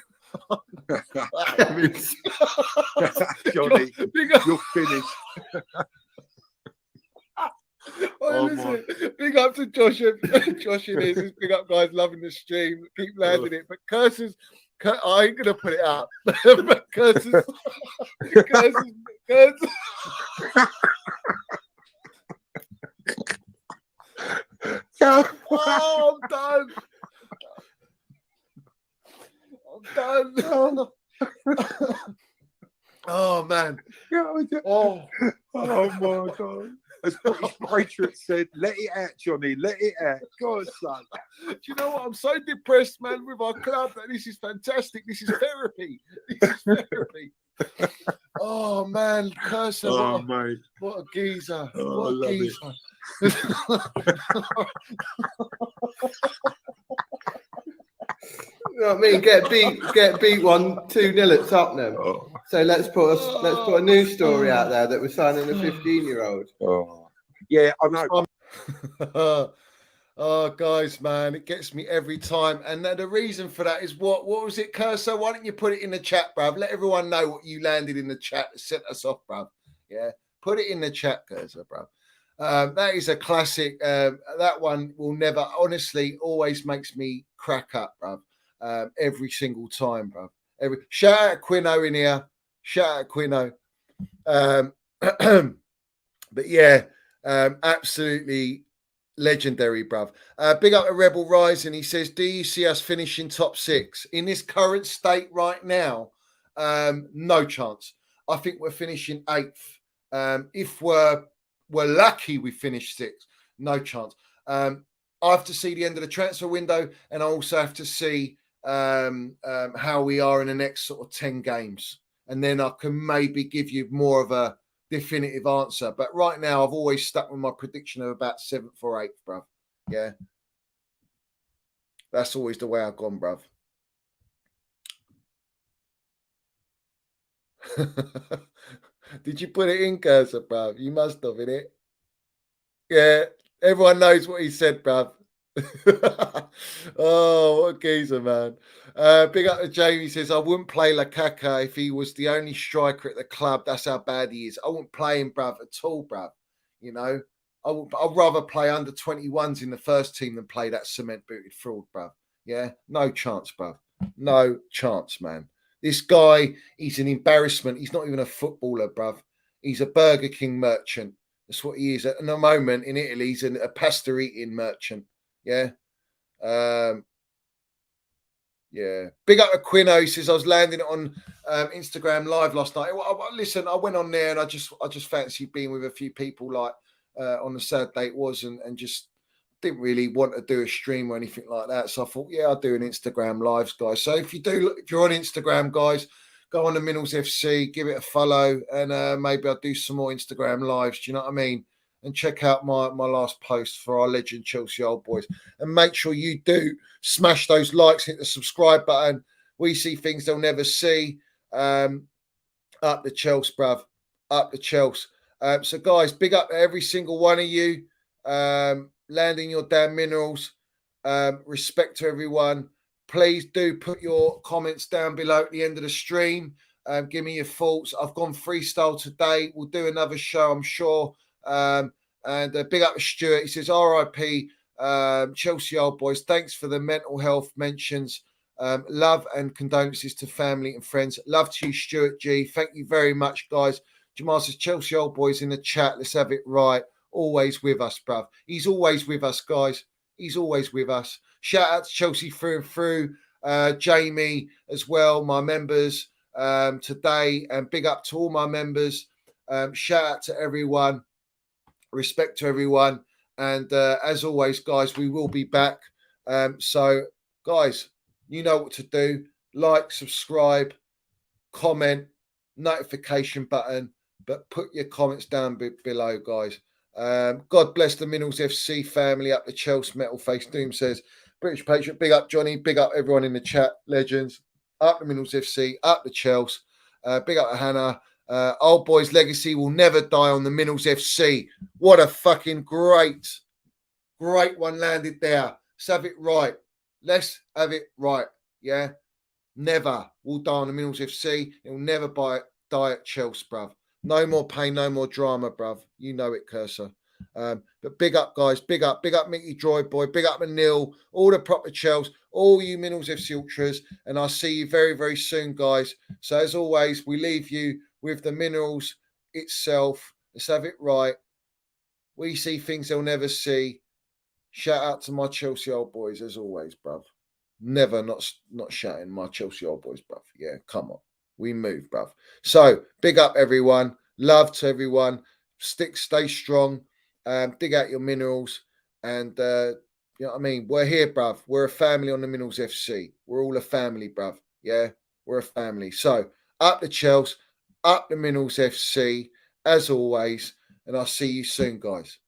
Johnny,
Big up,
you're finished.
oh, listen, big up to Josh. Josh in this. Big up, guys. Loving the stream. Keep landing it. But curses. I ain't gonna put it up. But curses. Curses. Oh, I'm done. I'm done. Oh man.
Oh my God. As British Patriot said, let it out, Johnny, let it out. God, son.
Do you know what? I'm so depressed, man, with our club. That this is fantastic. This is therapy. This is therapy. Oh man, Cursor,
Oh, mate.
what a geezer.
Oh,
What
I
a
love it.
geezer.
You know what I mean? Get beat 1-2-0 at Tottenham.
Oh,
So let's put a news story out there that we're signing a 15-year-old.
oh. Yeah, I know.
Oh, guys, man, it gets me every time. And the reason for that is what was it, Cursor? Why don't you put it in the chat, bruv? Let everyone know what you landed in the chat that set us off, bruv. Yeah, put it in the chat, Cursor, bruv. That is a classic. That one will never, honestly, always makes me crack up, bruv. Every single time, bruv. Shout out Quino in here. Shout out Quino. But yeah, absolutely legendary, bruv. Big up to Rebel Rising. He says, do you see us finishing top 6 in this current state right now? No chance. I think we're finishing 8th. If we're lucky, we finish 6th. No chance. I have to see the end of the transfer window, and I also have to see how we are in the next sort of 10 games. And then I can maybe give you more of a definitive answer. But right now, I've always stuck with my prediction of about 7th or 8th, bruv. Yeah. That's always the way I've gone, bruv. Did you put it in, Cursor, bruv? You must have, innit? Yeah. Everyone knows what he said, bruv. Oh, what a geezer, man. Big up to Jamie. He says, I wouldn't play Lukaku if he was the only striker at the club. That's how bad he is. I wouldn't play him, bruv, at all, bruv. You know, I'd rather play under 21s in the first team than play that cement-booted fraud, bruv. Yeah, no chance, bruv. No chance, man. This guy, he's an embarrassment. He's not even a footballer, bruv. He's a Burger King merchant. That's what he is. At the moment in Italy, he's a pasta-eating merchant. Yeah. Yeah. Big up to Quino. He says, I was landing it on Instagram Live last night. Listen, I went on there and I just fancied being with a few people like on the Saturday it was and just didn't really want to do a stream or anything like that. So I thought, yeah, I'll do an Instagram Lives, guys. So if you're on Instagram, guys, go on the Minerals FC, give it a follow, and maybe I'll do some more Instagram Lives. Do you know what I mean? And check out my last post for our legend Chelsea Old Boys. And make sure you do smash those likes, hit the subscribe button. We see things they'll never see. Up the Chelsea, bruv. Up the Chelsea. So, guys, big up to every single one of you. Landing your damn minerals. Respect to everyone. Please do put your comments down below at the end of the stream. Give me your thoughts. I've gone freestyle today. We'll do another show, I'm sure. And big up to Stuart. He says, RIP, Chelsea Old Boys. Thanks for the mental health mentions. Love and condolences to family and friends. Love to you, Stuart G. Thank you very much, guys. Jamal says, Chelsea Old Boys in the chat. Let's have it right. Always with us, bruv. He's always with us, guys. He's always with us. Shout out to Chelsea through and through. Jamie as well, my members today. And big up to all my members. Shout out to everyone. Respect to everyone. And as always, guys, we will be back. So, guys, you know what to do. Like, subscribe, comment, notification button. But put your comments down below, guys. God bless the Minerals FC family up the Chelsea Metal Face Doom says, British Patriot, big up Johnny, big up everyone in the chat, legends. Up the Minerals FC, up the Chelsea. Big up to Hannah. Old Boys legacy will never die on the Minerals FC. What a fucking great one landed there. Let's have it right. Let's have it right. Yeah. Never will die on the Minerals FC. It will never die at Chelsea, bruv. No more pain, no more drama, bruv. You know it, Cursor. But big up, guys. Big up Mickey Droid Boy. Big up Manil. All the proper Chels. All you Minerals FC Ultras. And I'll see you very, very soon, guys. So as always, we leave you with the Minerals itself. Let's have it right. We see things they'll never see. Shout out to my Chelsea old boys, as always, bruv. Never not shouting my Chelsea old boys, bruv. Yeah, come on. We move, bruv. So, big up, everyone. Love to everyone. Stay strong. Dig out your minerals. And, you know what I mean? We're here, bruv. We're a family on the Minerals FC. We're all a family, bruv. Yeah, we're a family. So, up the Chelsea, up the Minerals FC, as always. And I'll see you soon, guys.